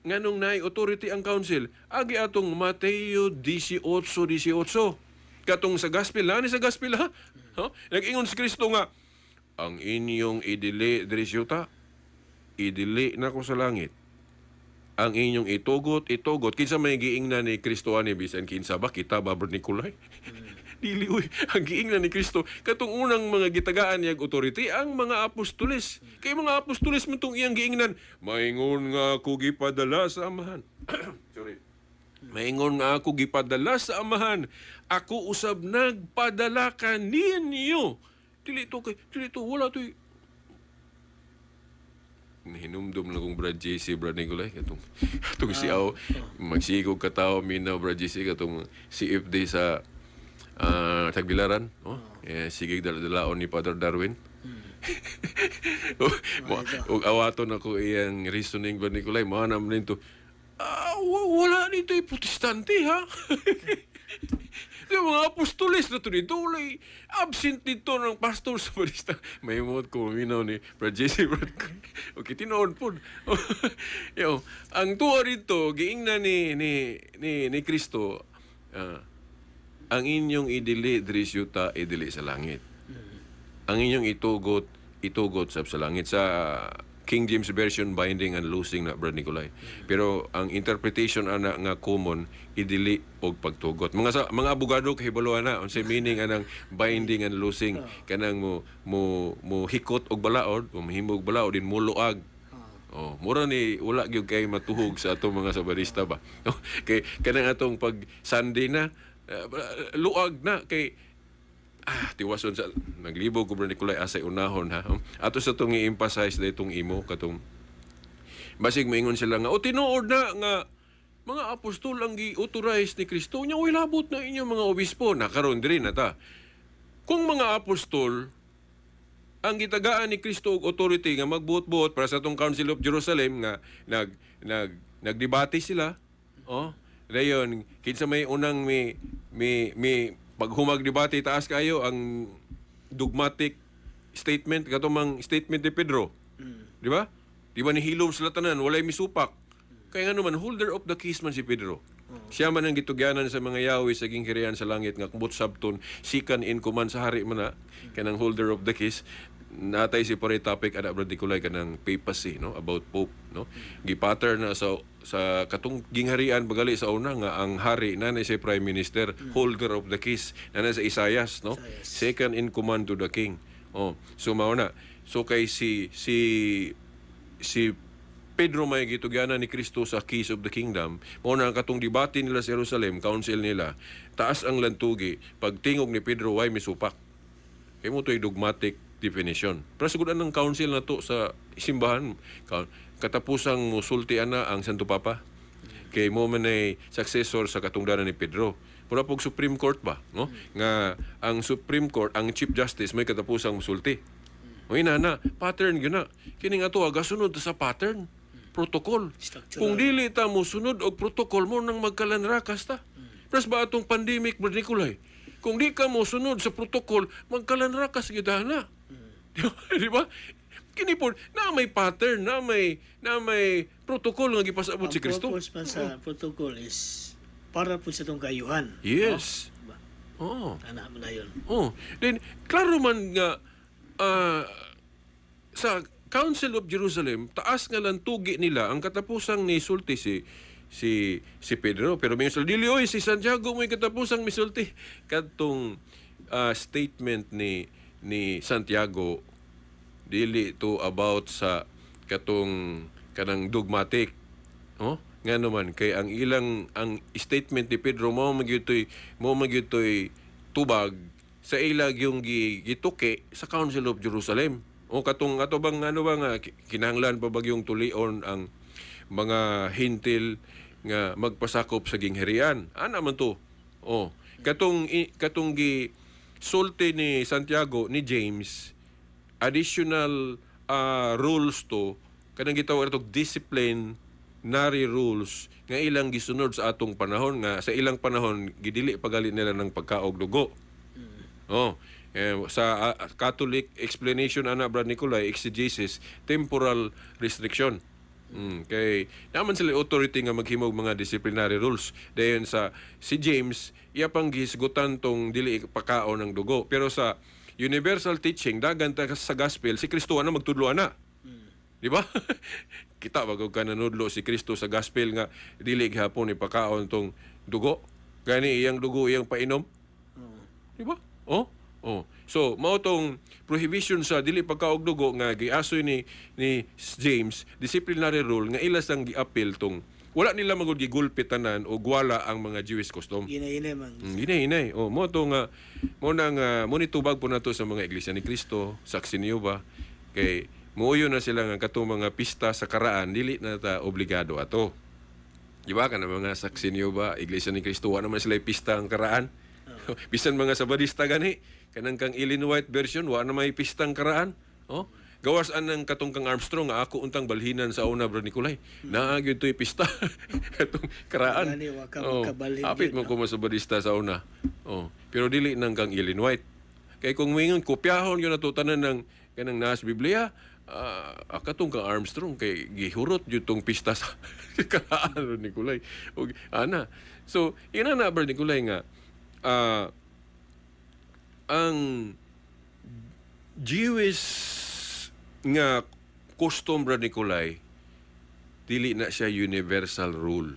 nganong naay authority ang council, agi atong Mateo 18:18. Katong sa gospel, ni sa gospel ha? Nag-ingon si Kristo nga, ang inyong idili diri sa yuta, idili na ko sa langit. Ang inyong itugot, kinsa may giingnan ni Kristo ani bisan kinsa ba kita ba Brad Nicolay? Dili uy, ang giingnan ni Kristo katong unang mga gitagaan niyag authority ang mga apostoles. Kay mga apostoles man tong iyang giingnan, maingon nga ako gipadala sa amahan. Sorry. Maingon nga ako gipadala sa amahan. Ako usab nagpadala kaninyo. Dili to wala to hinumdum na kong Brad JC, Brad Nicolay. Katong si Aw, magsigog katao, minaw, Brad JC, katong si FD sa Tagbilaran. Sige, dalaon ni Father Darwin. O awaton ako iyang reasoning, Brad Nicolay. Mahanam na ito, wala nito yung protestante, ha? Yung mga apostoles na ito dito, absent dito ng pastor sa barista. May mo ko minaw ni Brad JC. Okay, tinoon po. Ang tuwa rito, giingna ni Kristo, ang inyong idili diri sa yuta, idili sa langit. Ang inyong itugot sa langit. Sa King James Version, binding and loosing na Brad Nicolay. Pero ang interpretation ana nga common, idili og pagtugot. Mga abogado kahibaluan na unsay meaning anang binding and loosing kanang mo hikot og balaod, mahimo og balaod din muluag. Mura ni wala gyud kay matuhog sa atong mga sabarista ba. Kay kanang atong pag Sunday na luag na kay tiwason sa naglibog ko Brad Nicolay asay unahon ha. Ato sa itong i-emphasize na itong imo katong basig maingon sila nga tinuod na nga mga apostol ang gi-authorize ni Kristo nya way labot na inyong mga obispo nakaron diri na ta. Kung mga apostol ang gitagaan ni Kristo og authority nga magbuot-buot para sa itong Council of Jerusalem nga nagdebate sila dayon kinsa may unang may paghumag debate taas kayo ang dogmatic statement katumang statement ni Pedro. Di ba? Di ba nihilom sila tanan, walay misupak. Kaya nga naman, holder of the keys man si Pedro. Siya man ang gitugyanan sa mga Yahweh sa ginghirian sa langit nga kubot sabton sikan in command sa hari man na kanang holder of the keys. Natay si pare topic ana brad Nicolay kanang papacy no about pope no. Gipattern na sa katong gingharian bagali sa una nga ang hari nanay si prime minister holder of the keys nanay sa Isaias no. Second in command to the king. So mao na. So kay si Pedro may gitugyanan ni Kristo sa keys of the kingdom. Mao na ang katong debate nila sa Jerusalem, council nila, taas ang lantugi, pagtingog ni Pedro way misupak. Kay mo to'y dogmatic definition. Pero siguran ng council na to sa simbahan, katapusang musultian na ang Santo Papa. Kay mo man ay successor sa katungdanan ni Pedro. Pura pog Supreme Court ba, no? Nga ang Supreme Court, ang Chief Justice may katapusang musulti. O na, pattern yun na. Kining ato agasunod sa pattern. Protocol. Kung dili ta mo sunod og protocol mo nang magkalanrakas ta. Plus ba atong pandemic, Brad Nicolay? Kung di ka mo sunod sa protocol, magkalanrakas kita na. Di ba? Kini po, na may pattern, na may protocol nga gipasabot si Kristo. Ang purpose pa sa protocol is para po sa itong kayuhan. Yes. No? Diba? Oo. Anak mo na yun. Then, klaro man nga sa Council of Jerusalem, taas nga lang tugi nila ang katapusang ni sulti si Pedro. Pero may dili oy si Santiago may katapusang misulti. Kadtong statement ni Santiago dili to about sa katong kanang dogmatic. Nga naman kay ang statement ni Pedro mo magyutoy tubag sa ilag yung gituki sa Council of Jerusalem. Katong ato bang kinahanglan pa bagyong tulion ang mga hintil nga magpasakop sa gingharian. Ana man to. Katong sulti ni Santiago ni James additional rules to kanang gitawag atong disciplinary rules nga ilang gisunod sa atong panahon nga sa ilang panahon gidili pagali nila ng pagkaog dugo. Sa Catholic explanation ana Brad Nicolay exegesis temporal restriction. Kay naman sila authority nga maghimog mga disciplinary rules. Dayon sa si James iya pang gisgutan tong dili pakaon ng dugo. Pero sa universal teaching dagan ta sa gospel si Kristo ana magtudlo ana. Di ba? Kita bago ka nanudlo si Kristo sa gospel nga dili gihapon ipakaon tong dugo. Gani iyang dugo iyang painom. Di ba? So, mao tong prohibition sa dili pagkaog dugo nga giasoy ni James, disciplinary rule nga ilas ang giapil tong wala nila magud gigulpit tanan o gwala ang mga Jewish custom. Ginay-inay man. Ginay-inay. Mo to nga mo nitubag po nato sa mga iglesia ni Kristo, saksi niyo ba? Kay muuyo na sila nga katong mga pista sa karaan dili na ta obligado ato. Di ba kana mga saksi niyo ba? Iglesia ni Kristo wa naman sila pista ang karaan. Bisan mga sabadista gani kanang kang Ellen White version wa na may pistang karaan. Gawas anang katong kang Armstrong nga ako untang balhinan sa una Brad Nicolay. Naagyo toy pista katong karaan. Apit mo ko sabadista sa una. Pero dili nang kang Ellen White. Kay kung mingon kopyahon yun natutanan ng kanang nas Biblia, katong kang Armstrong kay gihurot yun tong pista sa karaan Brad Nicolay. Ana. So, ina na Brad Nicolay nga ang Jewish nga custom Brad Nicolay dili na siya universal rule.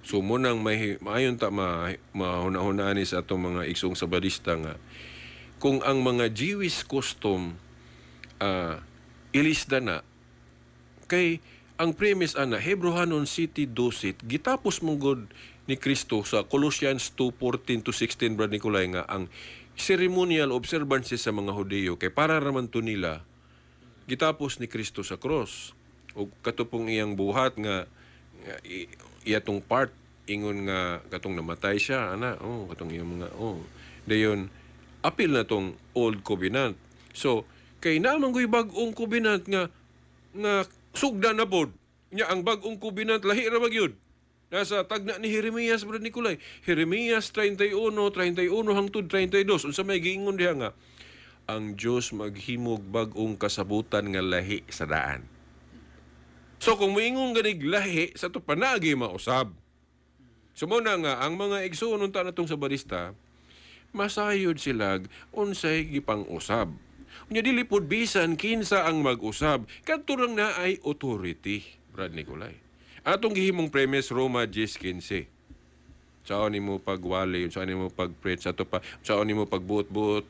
So munang maayon ta mahuna-hunaan sa atong mga igsong sabadista nga kung ang mga Jewish custom ilisda na kay ang premise ana Hebrehanon City 12 gitapos mong ni Kristo sa Colossians 2:14-16 Brad Nicolay nga ang ceremonial observances sa mga Hudiyo kay para raman to nila gitapos ni Kristo sa cross o katupong iyang buhat nga iyatong part ingon nga katong namatay siya ana katong iyang mga dayon apil na tong old covenant. So kay naman ko'y bag-ong covenant nga sugda na pod nya ang bag-ong covenant lahi ra magyud. Nasa tagna ni Jeremias Brad Nicolay. Jeremias 31 hangtod 32 unsa may giingon diha nga ang Dios maghimog bag-ong kasabutan nga lahi sa daan. So kung moingon ganig lahi sa to panagi mausab. Sumuna nga ang mga igsoon unta natong sabadista masayod sila unsay gipang usab. Unya dili pod bisan kinsa ang mag-usab kadto lang na ay authority, Brad Nicolay. Atong gihimong premise Roma 10:15. Saan nimo pagwali, saan nimo pagpreach, ato pa, saan nimo pagbuot-buot,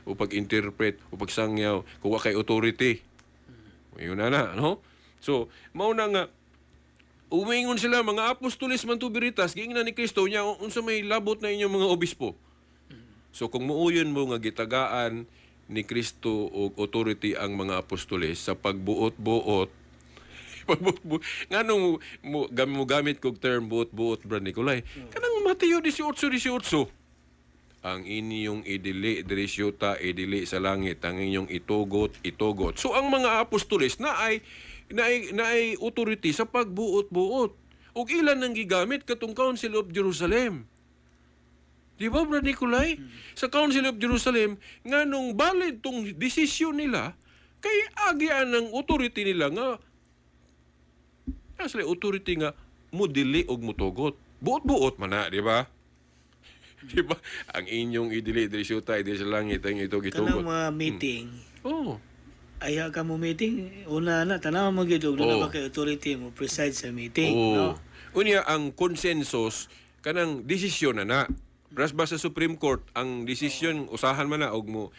o pag-interpret, o pagsangyaw, kung wa kay authority. Yun na, no? So, mauna nga, umingon sila, mga apostoles man tubiritas, giingnan ni Kristo niya, unsa may labot na inyong mga obispo. So, kung muuyon mo nga gitagaan ni Kristo o authority ang mga apostoles sa pagbuot-buot, nganong mo gamit kog term buot-buot, Brad Nicolay. Kanang Mateo 18:18. Ang inyong idili diri syuta, idili sa langit, ang inyong itugot. So ang mga apostoles na ay authority sa pagbuot-buot. Ug ilan nang gigamit katong Council of Jerusalem. Di ba, Brad Nicolay? Sa Council of Jerusalem, nganong valid tong desisyon nila kay agian ng authority nila nga sila authority nga mo dili og mutugot. Buot-buot man na, di ba? Di ba? Ang inyong idili diri syuta, idili sa langit, ang ito gitugot. Kanang mga meeting. Oh. Aya ka mo meeting, una na, tanaw mo gidog na ba kay authority mo preside sa meeting. No? Unya, ang consensus, kanang desisyon na. Ras ba sa Supreme Court, ang desisyon, usahan man na, og mo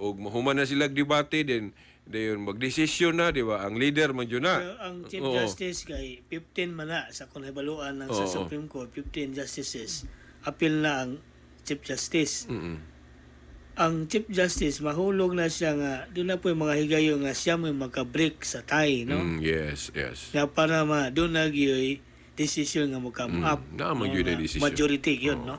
human na sila debate, then magdesisyon na, di ba? Ang leader man yun na. Pero ang Chief Justice kay 15 man na sa kunhibaluan ng sa Supreme Court, 15 justices. Appeal na ang Chief Justice. Ang Chief Justice, mahulog na siya nga, doon na po yung mga higayo nga siya may magka-break sa tie, no? Yes. Na para doon na yung decision nga mo-come up. Majority yun, no?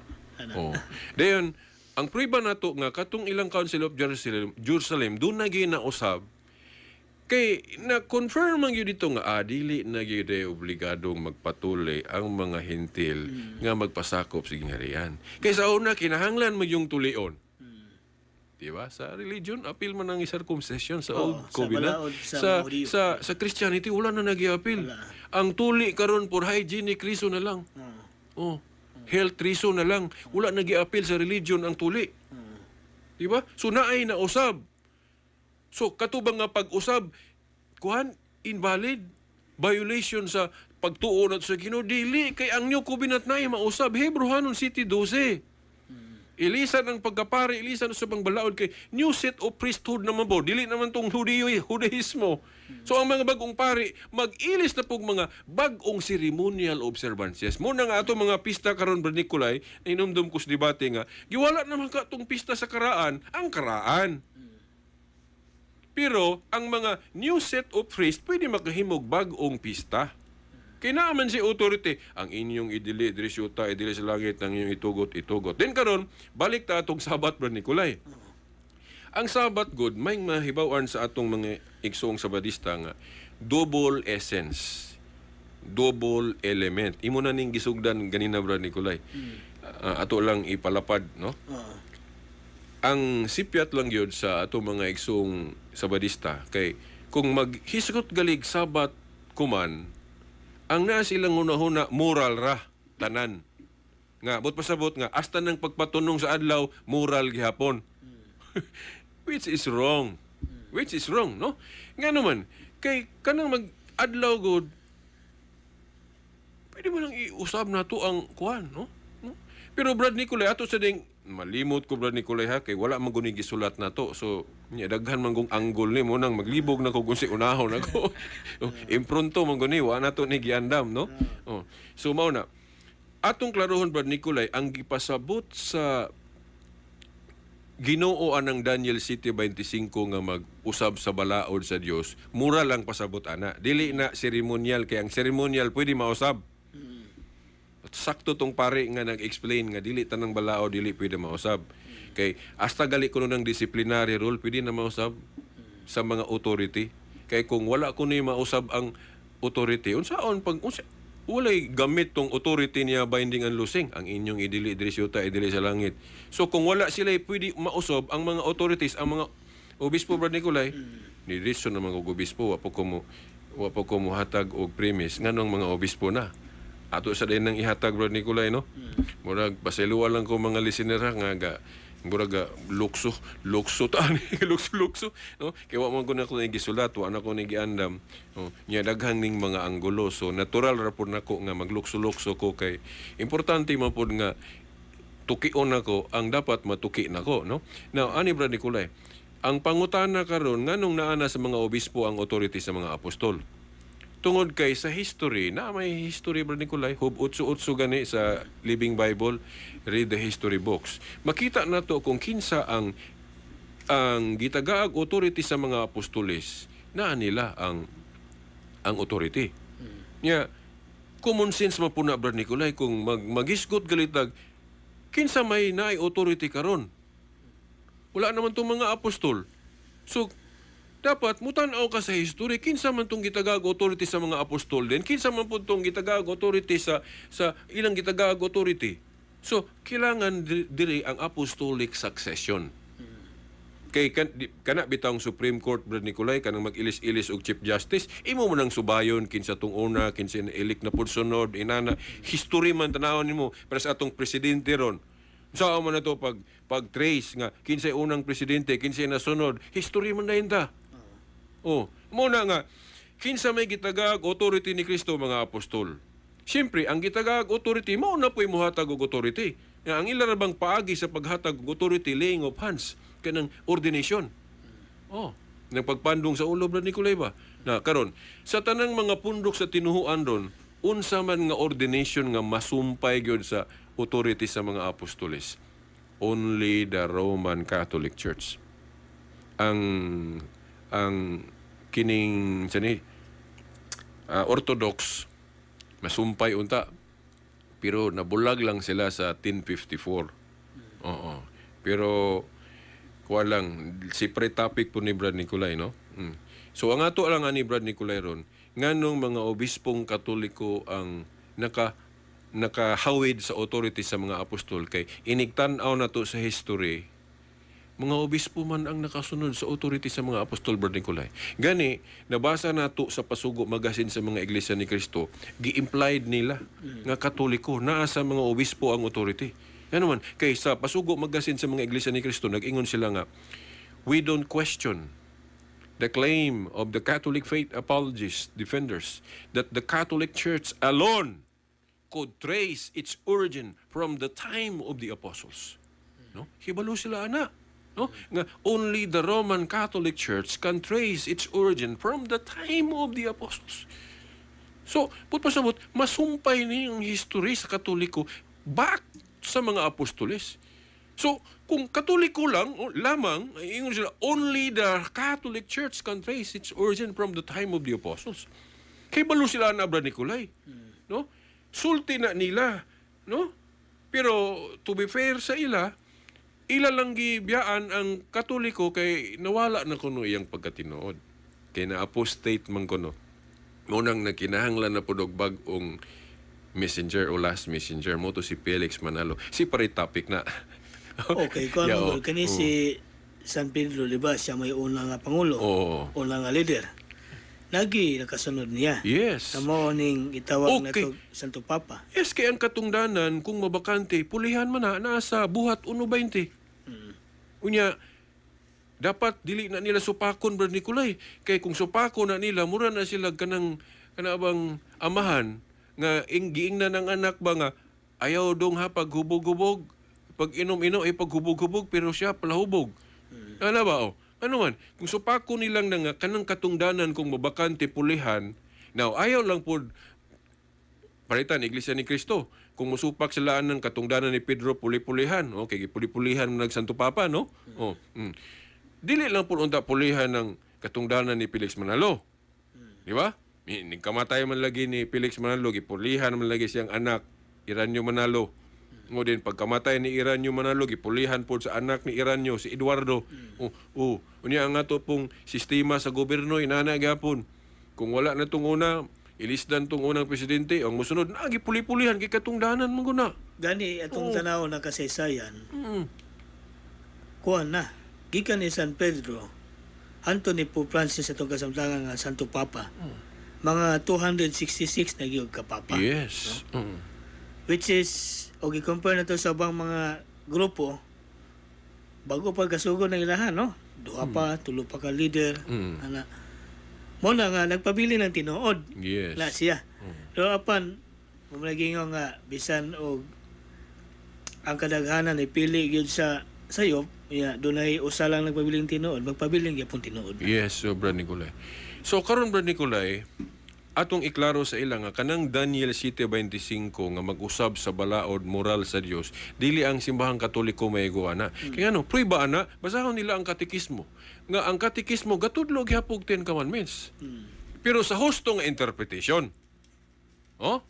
Dayon, ang prueba na to nga, katong ilang Council of Jerusalem, doon na nausab, kay na-confirm ang yun dito nga, dili na yun obligadong magpatuloy ang mga hintil nga magpasakop sa gingharian. Kaya sa una, kinahanglan mo yung tulion. Diba? Sa religion, appeal man ang circumcision sa Old Covenant. Sa Christianity, wala na nag-i-appeal. Ang tuli karon for hygienic reason na lang. Health reason na lang. Wala nag-i-appeal sa religion ang tuli. Diba? So, naay nausab. So, katubang nga pag-usab, invalid, violation sa pagtuon at sa Ginoo, dili kay ang New Covenant na mausab. Hebrehanon City 12. Ilisan ang pagkapari, ilisan sa pangbalaod kay new set of priesthood naman po. Dili naman tong Judaismo. So ang mga bagong pari, mag-ilis na pong mga bagong ceremonial observances. Muna nga ato mga pista karon Brad Nicolay, na inumdum ko sa debate nga, giwala naman ka itong pista sa karaan, ang karaan. Pero ang mga new set of priest, pwede makahimog bagong pista. Kinaaman si authority, ang inyong idili, diri syuta, idili sa langit, ang inyong itugot. Then karon, balik ta atong Sabat, Brad Nicolay. Ang Sabat, good, may mahibawan sa atong mga igsoong sabadista nga, double essence, double element. Imo na ning gisugdan ganina, Brad Nicolay. Ato lang ipalapad, no? Ang sipyat lang yun sa atong mga igsoong sabadista, kay kung maghisgot galig Sabat kuman, ang naa silang hunahuna moral ra tanan. Nga but pasabot nga hasta nang pagpatunong sa adlaw moral gihapon. Which is wrong. No? Nga naman kay kanang mag-adlaw god pwede mo lang iusab nato ang kuan, no? Pero Brad Nicolay ato sa ding malimot ko Brad Nicolay ha kay wala man guni gisulat nato. So nya daghan man gong angle ni mo nang maglibog na ko kung si unahon ako. Impronto man guni wa nato ni giandam, no? So mao na atong klarohon Brad Nicolay ang gipasabot sa Ginoo anang Daniel City 25 nga mag-usab sa balaod sa Dios, mura lang pasabot ana. Dili na ceremonial kay ang ceremonial pwede mausab. Sakto tong pare nga nag-explain nga dili tanang balao dili pwede mausab. Kay hasta gali kuno ng disciplinary rule pwede na mausab sa mga authority. Kay kung wala kuno mausab ang authority unsaon pag walay gamit tong authority niya binding and loosing. Ang inyong idili diri sa idili sa langit. So kung wala sila pwede mausob ang mga authorities, ang mga obispo Brad Nicolay, ni diretso na mga obispo wa po ko muhatag og premise nganong mga obispo na. Ato sa din nang ihatag Brad Nicolay, no? Murag pasiluwa lang ko mga listener nga murag lukso ta ni lukso, no? Kaya wa man ko na ko gisulat, wa na ko ni giandam. No? Nya daghang ning mga anggulo, so natural ra pud nako nga maglukso-lukso ko kay importante man pud nga tukion nako ang dapat matuki nako, no? Now ani Brad Nicolay, ang pangutana karon nganong naana sa mga obispo ang authority sa mga apostol? Tungod kay sa history, na may history Brad Nicolay, hub utso gani sa Living Bible, read the history books. Makita nato kung kinsa ang gitagaag authority sa mga apostoles, na nila ang authority. Nya common sense man po na Brad Nicolay kung magisgot galitag kinsa may naay authority karon. Wala naman tong mga apostol. So dapat mutan-aw ka sa history kinsa man tong gitagaag authority sa mga apostol din, kinsa man pud tong gitagaag authority sa ilang gitagaag authority. So kailangan diri ang apostolic succession. Kay kana bitang Supreme Court Brad Nicolay kanang mag-ilis-ilis og Chief Justice, imo man ang subayon kinsa tong una, kinsa na-elect na pud sunod, inana history man tanawon nimo para sa atong presidente ron. Sao man na to pag-trace nga kinsay unang presidente, kinsay nasunod, history man na ta. Oh, muna nga, kinsa may gitagaag authority ni Kristo mga apostol. Siyempre, ang gitagaag authority, mauna po'y muhatag og authority. Ang ilan bang paagi sa paghatag og authority, laying of hands, kanang ordination. Oh, nang pagpandong sa ulo Brad Nicolay ba? Na karon, sa tanang mga pundok sa tinuhuan ron, unsa man nga ordination nga masumpay gyud sa authority sa mga apostoles? Only the Roman Catholic Church. Ang kining Orthodox masumpay unta pero nabulag lang sila sa 1054. Oo. Pero kuha lang si pre-topic po ni Brad Nicolay, no? So ang ato lang ani Brad Nicolay ron nganong mga obispong Katoliko ang nakahawid sa authority sa mga apostol kay inigtan-aw na to sa history. Mga obispo man ang nakasunod sa authority sa mga apostol Brad Nicolay. Gani, nabasa nato sa Pasugo Magazine sa mga Iglesia ni Cristo, gi-implied nila nga Katoliko naa sa mga obispo ang authority. Ano man, kay sa Pasugo Magazine sa mga Iglesia ni Cristo, nag-ingon sila nga, we don't question the claim of the Catholic faith apologists, defenders, that the Catholic Church alone could trace its origin from the time of the apostles. No? Hibalo sila ana. No? Nga only the Roman Catholic Church can trace its origin from the time of the apostles. So, putpasabot, masumpay ni yung history sa Katoliko back sa mga apostoles. So, kung Katoliko lang, lamang, ingon sila, only the Catholic Church can trace its origin from the time of the apostles. Kay balo sila na Brad Nicolay. No? Sulti na nila. No? Pero, to be fair sa ila lang gibiyaan ang Katoliko kay nawala na kuno iyang pagkatinuod. Kay na-apostate man kuno. Munang nakinahanglan na pud og bag-ong messenger o last messenger mo to si Felix Manalo. Si pare topic na. Okay, kung ano, kani si San Pedro, di ba? Siya may una nga pangulo. Una nga leader. Nakasunod niya. Yes. Sa morning, itawag na ito Santo Papa. Yes, kaya ang katungdanan, kung mabakante, pulihan man na, nasa buhat 1.20. Unya, dapat dili na nila supakon, Brad Nicolay. Kaya kung supakon na nila, mura na sila kanabang amahan, nga giingnan ng anak ba nga, ayaw dong ha, paghubog-hubog, pag inom-inom, paghubog-hubog, pero siya palahubog. Ano ba, ano man, kung supako nilang nga kanang katungdanan kung mabakante pulihan, now ayaw lang po palitan Iglesia ni Cristo. Kung musupak sila ng katungdanan ni Pedro puli-pulihan, okay, puli-pulihan ng Santo Papa, no? Dili lang po unta pulihan ng katungdanan ni Felix Manalo. Di ba? Nagkamatay man lagi ni Felix Manalo, gipulihan man lagi siyang anak, Iranyo Manalo. Ngo din pagkamatay ni Iranyo Manalo, gipulihan po sa anak ni Iranyo, si Eduardo. Unya ang ato pong sistema sa gobyerno, inana gapon. Kung wala na itong una, ilisdan tong unang presidente, ang musunod, gipuli-pulihan, kay katungdanan mo guna. Gani atong tanaw na kasaysayan, Mm. kuan na. Gikan ni San Pedro, hanto ni Pope Francis atong kasamtangan nga Santo Papa. Mga 266 na gyud ka Papa. Yes. Which is, o i-compare na to sa ubang mga grupo, bago pagkasugod ng ilahan, no? Duha pa, tulo pa ka leader. Ana. Mo na nga, nagpabili ng tinuod. Yes. Na siya. Pero apan, mamalagingo nga, bisan o ang kadaghanan ay pili yun sa sayop, doon ay usa lang nagpabiling tinuod, magpabiling yapon tinuod. Yes, so Brad Nicolay. So karon Brad Nicolay, atong iklaro sa ilang nga kanang Daniel 7:25 nga mag-usab sa balaod moral sa Dios, dili ang simbahang Katoliko maygo ana. Kaya ano, prueba ana, basahon nila ang katekismo. Nga ang katekismo gatudlo gyapon 10 commandments. Pero sa husto nga interpretation. Oh?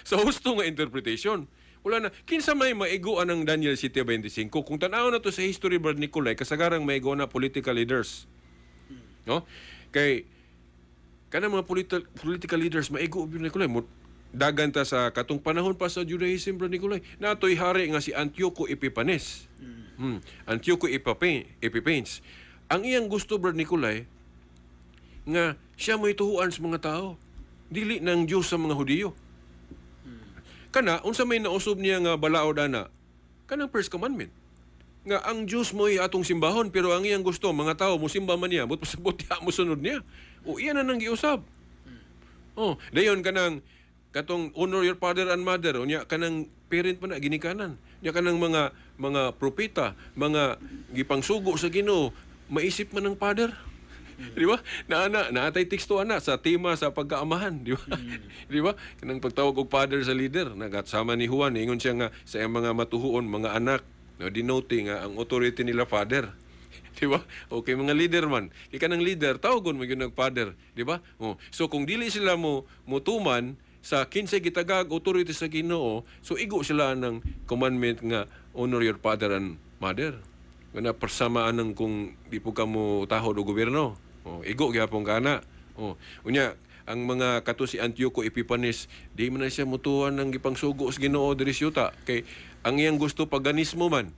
Sa husto nga interpretation. Wala na. Kinsa may maiguan ng Daniel 7:25. Kung tanaw na to sa history, Brad Nicolay, kasagarang maiguan na political leaders. No? Kay kanang mga political leaders maigo, Brad Nicolay, dagan ta sa katong panahon pa sa Judaism, Brad Nicolay. Natoy hari nga si Antioco Epiphanes. Antioco Epiphanes. Ang iyang gusto, Brad Nicolay, nga siya may tuhuan sa mga tao. Dili ng Diyos sa mga Hudiyo. Kana, unsa may nausob niya nga balaod ana, kanang first commandment. Nga ang Diyos mo ay atong simbahon, pero ang iyang gusto, mga tao, musimba man niya, but pasabot niya, musunod niya. O iyan na nang giusab. Dayon kanang, katong honor your father and mother, o niya, kanang parent pa na, ginikanan. Niya kanang mga propeta, mga gipangsugo sa Ginoo, maisip man ng father. Di ba? Naatay teksto ana sa tema sa pagkaamahan, di ba? Di ba? Kanang pagtawag og father sa leader, nagasama ni Juan, ingon siya nga sa iyang mga matuhuon, mga anak, no, denoting nga ang authority nila father. Di ba? Okay, mga leader man. Ika ng leader, tawagon mo yun ng father. Di ba? So kung dili sila mo mutuman sa kinsay gitagag authority sa Ginoo, so igo sila ng commandment nga honor your father and mother. Nga persamaan ng kung di po ka mo tahod o gobyerno. Igo gyapon kana. Unya ang mga kato si Antioco Epiphanes, di man na siya mutuan ng gipangsugo sa Ginoo diri syuta kay ang iyang gusto paganismo man.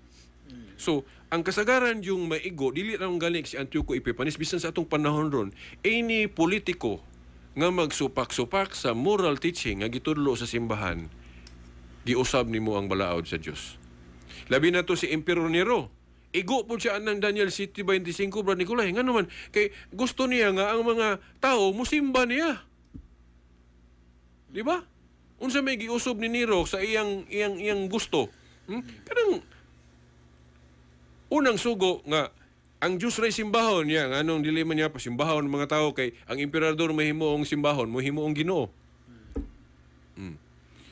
So, ang kasagaran yung maigo, dili lang galing si Antioco Epiphanes, bisan sa atong panahon ron, any politiko nga magsupak-supak sa moral teaching nga gitudlo sa simbahan, giusab nimo ang balaod sa Dios. Labi na to si Emperor Nero. Igo po siya ng Daniel 7:25, Brad Nicolay. Nga naman, kay gusto niya nga ang mga tao musimba niya. Di ba? Unsa may giusob ni Nero sa iyang gusto. Kanang unang sugo nga ang Diyos ray simbahon niya, nga anong dili man niya pa simbahon ng mga tao kay ang emperador mahimoong simbahon, mahimoong Ginoo.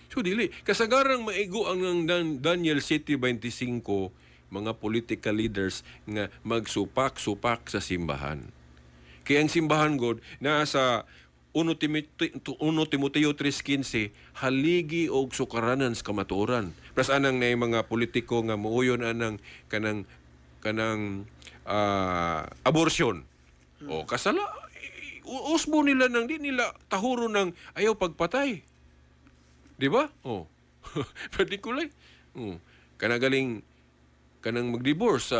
So dili kasagarang maigo ang Daniel 7:25 mga political leaders nga magsupak-supak sa simbahan. Kaya ang simbahan God nasa 1 Timoteo 3:15 haligi og sukaranan sa kamatuoran. Plus anang na mga politiko nga muuyon anang kanang abortion. O kasala usbo nila nang di nila tahuro ng ayaw pagpatay. Di ba? Particular. Kanagaling kanang mag-divorce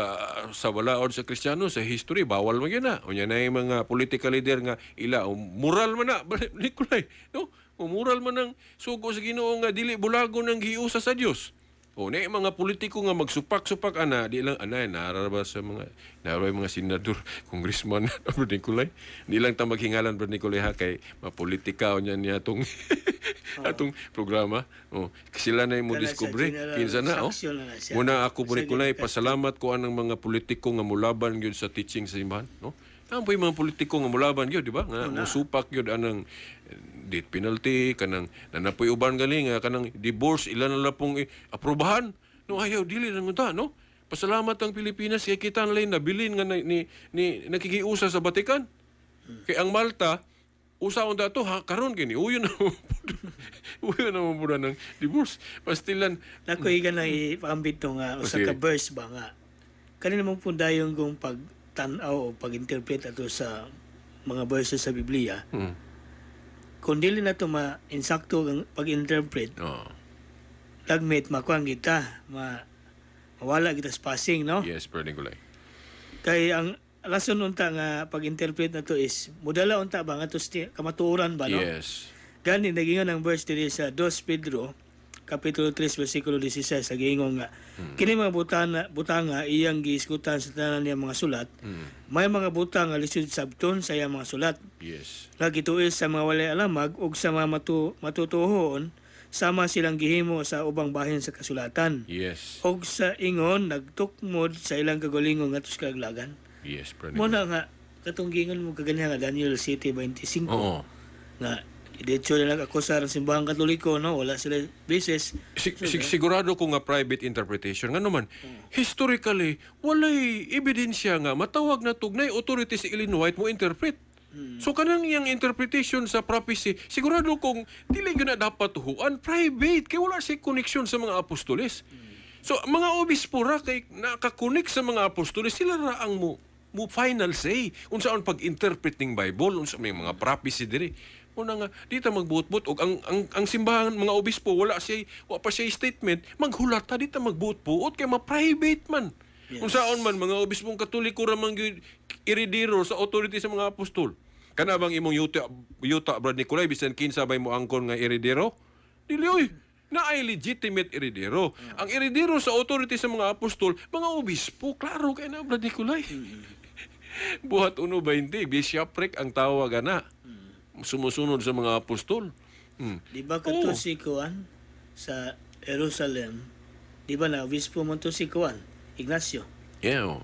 sa balaod sa Kristiyano sa history bawal man gyud na. Unya na yung mga political leader nga ila moral man na Nicolay, no? Moral man nang sugo sa Ginoo nga dili bulago nang giusa sa Dios. Na yung mga politiko nga magsupak-supak ana, di lang nararaba sa mga senador, congressman, Brad Nicolay. Di lang ta maghingalan, Brad Nicolay, ha, kay mapolitika niya niya atong atong programa. Sila na yung mo discovery. Kinsa na, Muna ako, Brad Nicolay, pasalamat ko anang mga politiko nga mulaban yun sa teaching sa simbahan, no? Ang po yung mga politiko nga mulaban yun, di ba? Nga musupak yun anang death penalty, kanang nanapoy uban galing, kanang divorce, ilan na pong aprobahan. No, ayaw, dili lang ito, no? Pasalamat ang Pilipinas, kaya kita nalay nabilin nga ni nakikiusa sa Vatican. Kaya ang Malta, usaon dato, karon gini, uyo na mo muna ng divorce. Pastilan. Nakuhigan na ipambit nga, usa ka verse ba nga. Kanina mong pundayon kung pag-tanaw o pag-interpret ato sa mga verses sa Biblia. kung dili na to ma-insakto ang pag-interpret, Oh. lagmit makuang kita, mawala kita sa passing, no? Yes, Brother Nicolay. Kay ang rason unta nga pag-interpret na to is mudala unta ba nga to kamatuoran ba, no? Yes. Gani nagingon ang verse diri sa 2 Pedro kapitulo 3 bersikulo 16 sa giingong nga kini mga butanga iyang giisgutan sa tanan niya mga sulat, may mga butang nga lisod sabton sa iyang mga sulat. Yes. Nagituis sa mga walay alamag ug sa mga matutuhoon sama silang gihimo sa ubang bahin sa kasulatan. Yes. Og sa ingon nagtukmod sa ilang kagalingon ngadto sa kalaglagan. Yes, Brother Mo Nicolay. na nga katong gingon mo kaganiya nga Daniel 7:25 Oo. nga idetso nila akusar ang simbahang Katoliko, no? Wala sila basis. Sigurado ko nga private interpretation. Nga naman, historically, walay ebidensya nga matawag na tugnay authority sa Illinois mo interpret. So kanang iyang interpretation sa prophecy, sigurado kong dili gyud na dapat tuhuan private kay wala siya connection sa mga apostoles. So mga obispo ra kay nakakonek sa mga apostoles, sila ra ang mo final say unsaon pag-interpret ning Bible, unsa may mga prophecy diri. Una nga dita magbuot-buot og ang simbahan mga obispo wa pa siya statement, maghulat ta dita magbuot-buot kay ma-private man. Yes. Unsaon man mga obispong Katoliko ra man gyud iridiro sa authority sa mga apostol. Kana bang imong yuta Brad Nicolay bisan kinsa bay mo angkon nga iridiro? Dili oy. Na ay legitimate iridiro. Ang iridiro sa authority sa mga apostol, mga obispo, klaro kay na Brad Nicolay. Buhat 1:20, bishopric ang tawag ana. Sumusunod sa mga apostol. Di ba kato si Kuan sa Jerusalem? Di ba na obispo mo to si Kuan? Ignacio. Yeah.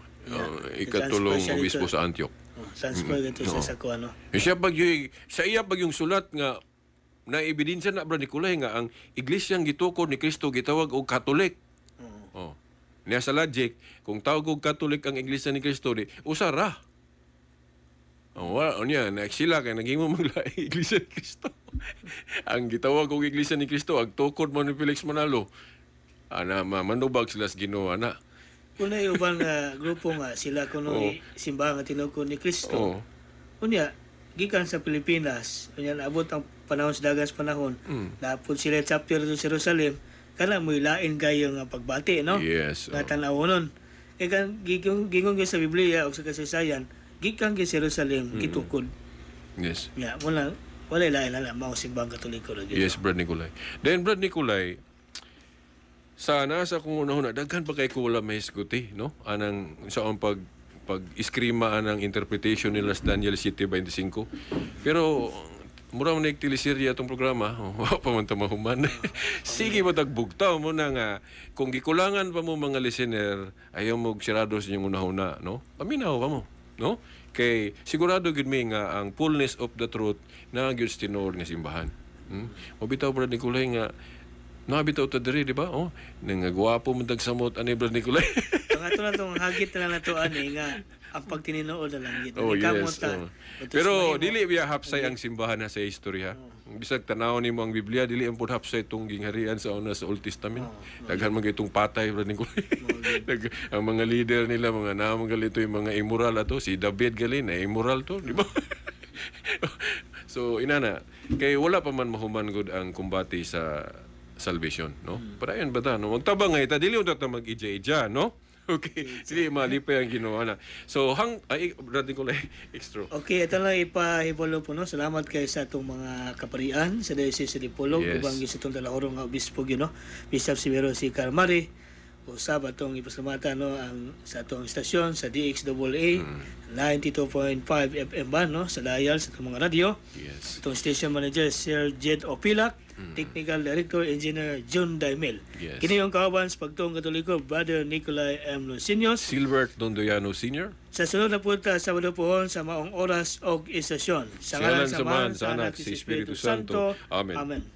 Ikatulong transfer siya obispo dito. sa Antioch. Transfer gato siya sa Kuan, no? Siya sa iya pag yung sulat nga na ebidensya na Brad Nicolay nga ang iglesyang gitukod ni Kristo gitawag og Katolik. Oh. Niya sa logic, kung tawag og Katolik ang iglesia ni Kristo di usara. Oh, niya, sila kay naghimo maglaing iglesia ni Kristo. Ang gitawag og iglesia ni Kristo ang tukod man ni Felix Manalo. Ana manubag sila sa Ginoo ana. Kuna yung ubang grupo nga sila kuno simbahan nga tinukod ni Kristo. Unya gikan sa Pilipinas, unya naabot ang panahon sa dagas panahon. Naapod sila chapter sa Jerusalem, kana mo lain kayo nga pagbati, no? Yes. Nga tanawonon. E kan gingon sa Biblia o sa kasaysayan, gikan sa Jerusalem gitukod. Yes. Ya, wala lain na mao simbang Katoliko lagi. Yes, Brad Nicolay. Then Brad Nicolay, sana sa kung una daghan pa kay ko wala mahisguti, no? Anang saon pag-iskrima anang interpretation nila sa Daniel 7:25. Pero mura man nagtiliserya atong programa, wa pa man ta mahuman. Sige mo tagbugtaw mo na nga kung gikulangan pa mo mga listener, ayaw mo sirado sa inyong unahuna, no? Paminaw pa mo, no? Kay sigurado gid mi nga ang fullness of the truth na gyud tinor nga simbahan. Mabitaw Brad Nicolay nga nabitaw ta diri, di ba? Oh, nangagwapo man tagsamot ani Brad Nicolay. Pangato na tong hagit na nato ani nga ang pagtininuod na lang gid. Oh, yes. Pero dili biya hapsay ang simbahan na sa history ha. Bisag tanaw nimo ang Biblia dili ang pud hapsay tong gingharian sa una sa Old Testament. Daghan man itong patay Brad Nicolay. Ang mga leader nila mga namang galito yung mga immoral ato si David galin na immoral to, di ba? So inana kay wala pa man mahuman gud ang kumbati sa salvation, no? Para yun ba ta, no? Magtabang nga ita, dili unta ta mag-ija-ija, no? Okay. Sige, malipay ang ginawa na. So, Brad Nicolay, extra. Okay, ito lang ipahibolo po, no? Salamat kay sa itong mga kaparian sa Diocese de Pulog. Yes. Ubang gisitong dalahorong nga obispo, no? Bishop Severo C. Carmari. Usab atong ipasalamatan, no? Sa itong istasyon, sa DXAA, 92.5 FM ba, no? Sa dial, sa itong mga radio. Yes. Itong station manager, Sir Jed Opilak. Technical Director, Engineer John Daimel. Yes. Kini yung kawaban sa pagtuong Katoliko, Brother Nicolay M. Lucinos. Silbert Dondoyano Sr. Sa sunod na punta sa Sabado pohon sa maong oras o istasyon. Sa ngalan sa Man, sa Anak, si Espiritu Santo. Amen. Amen.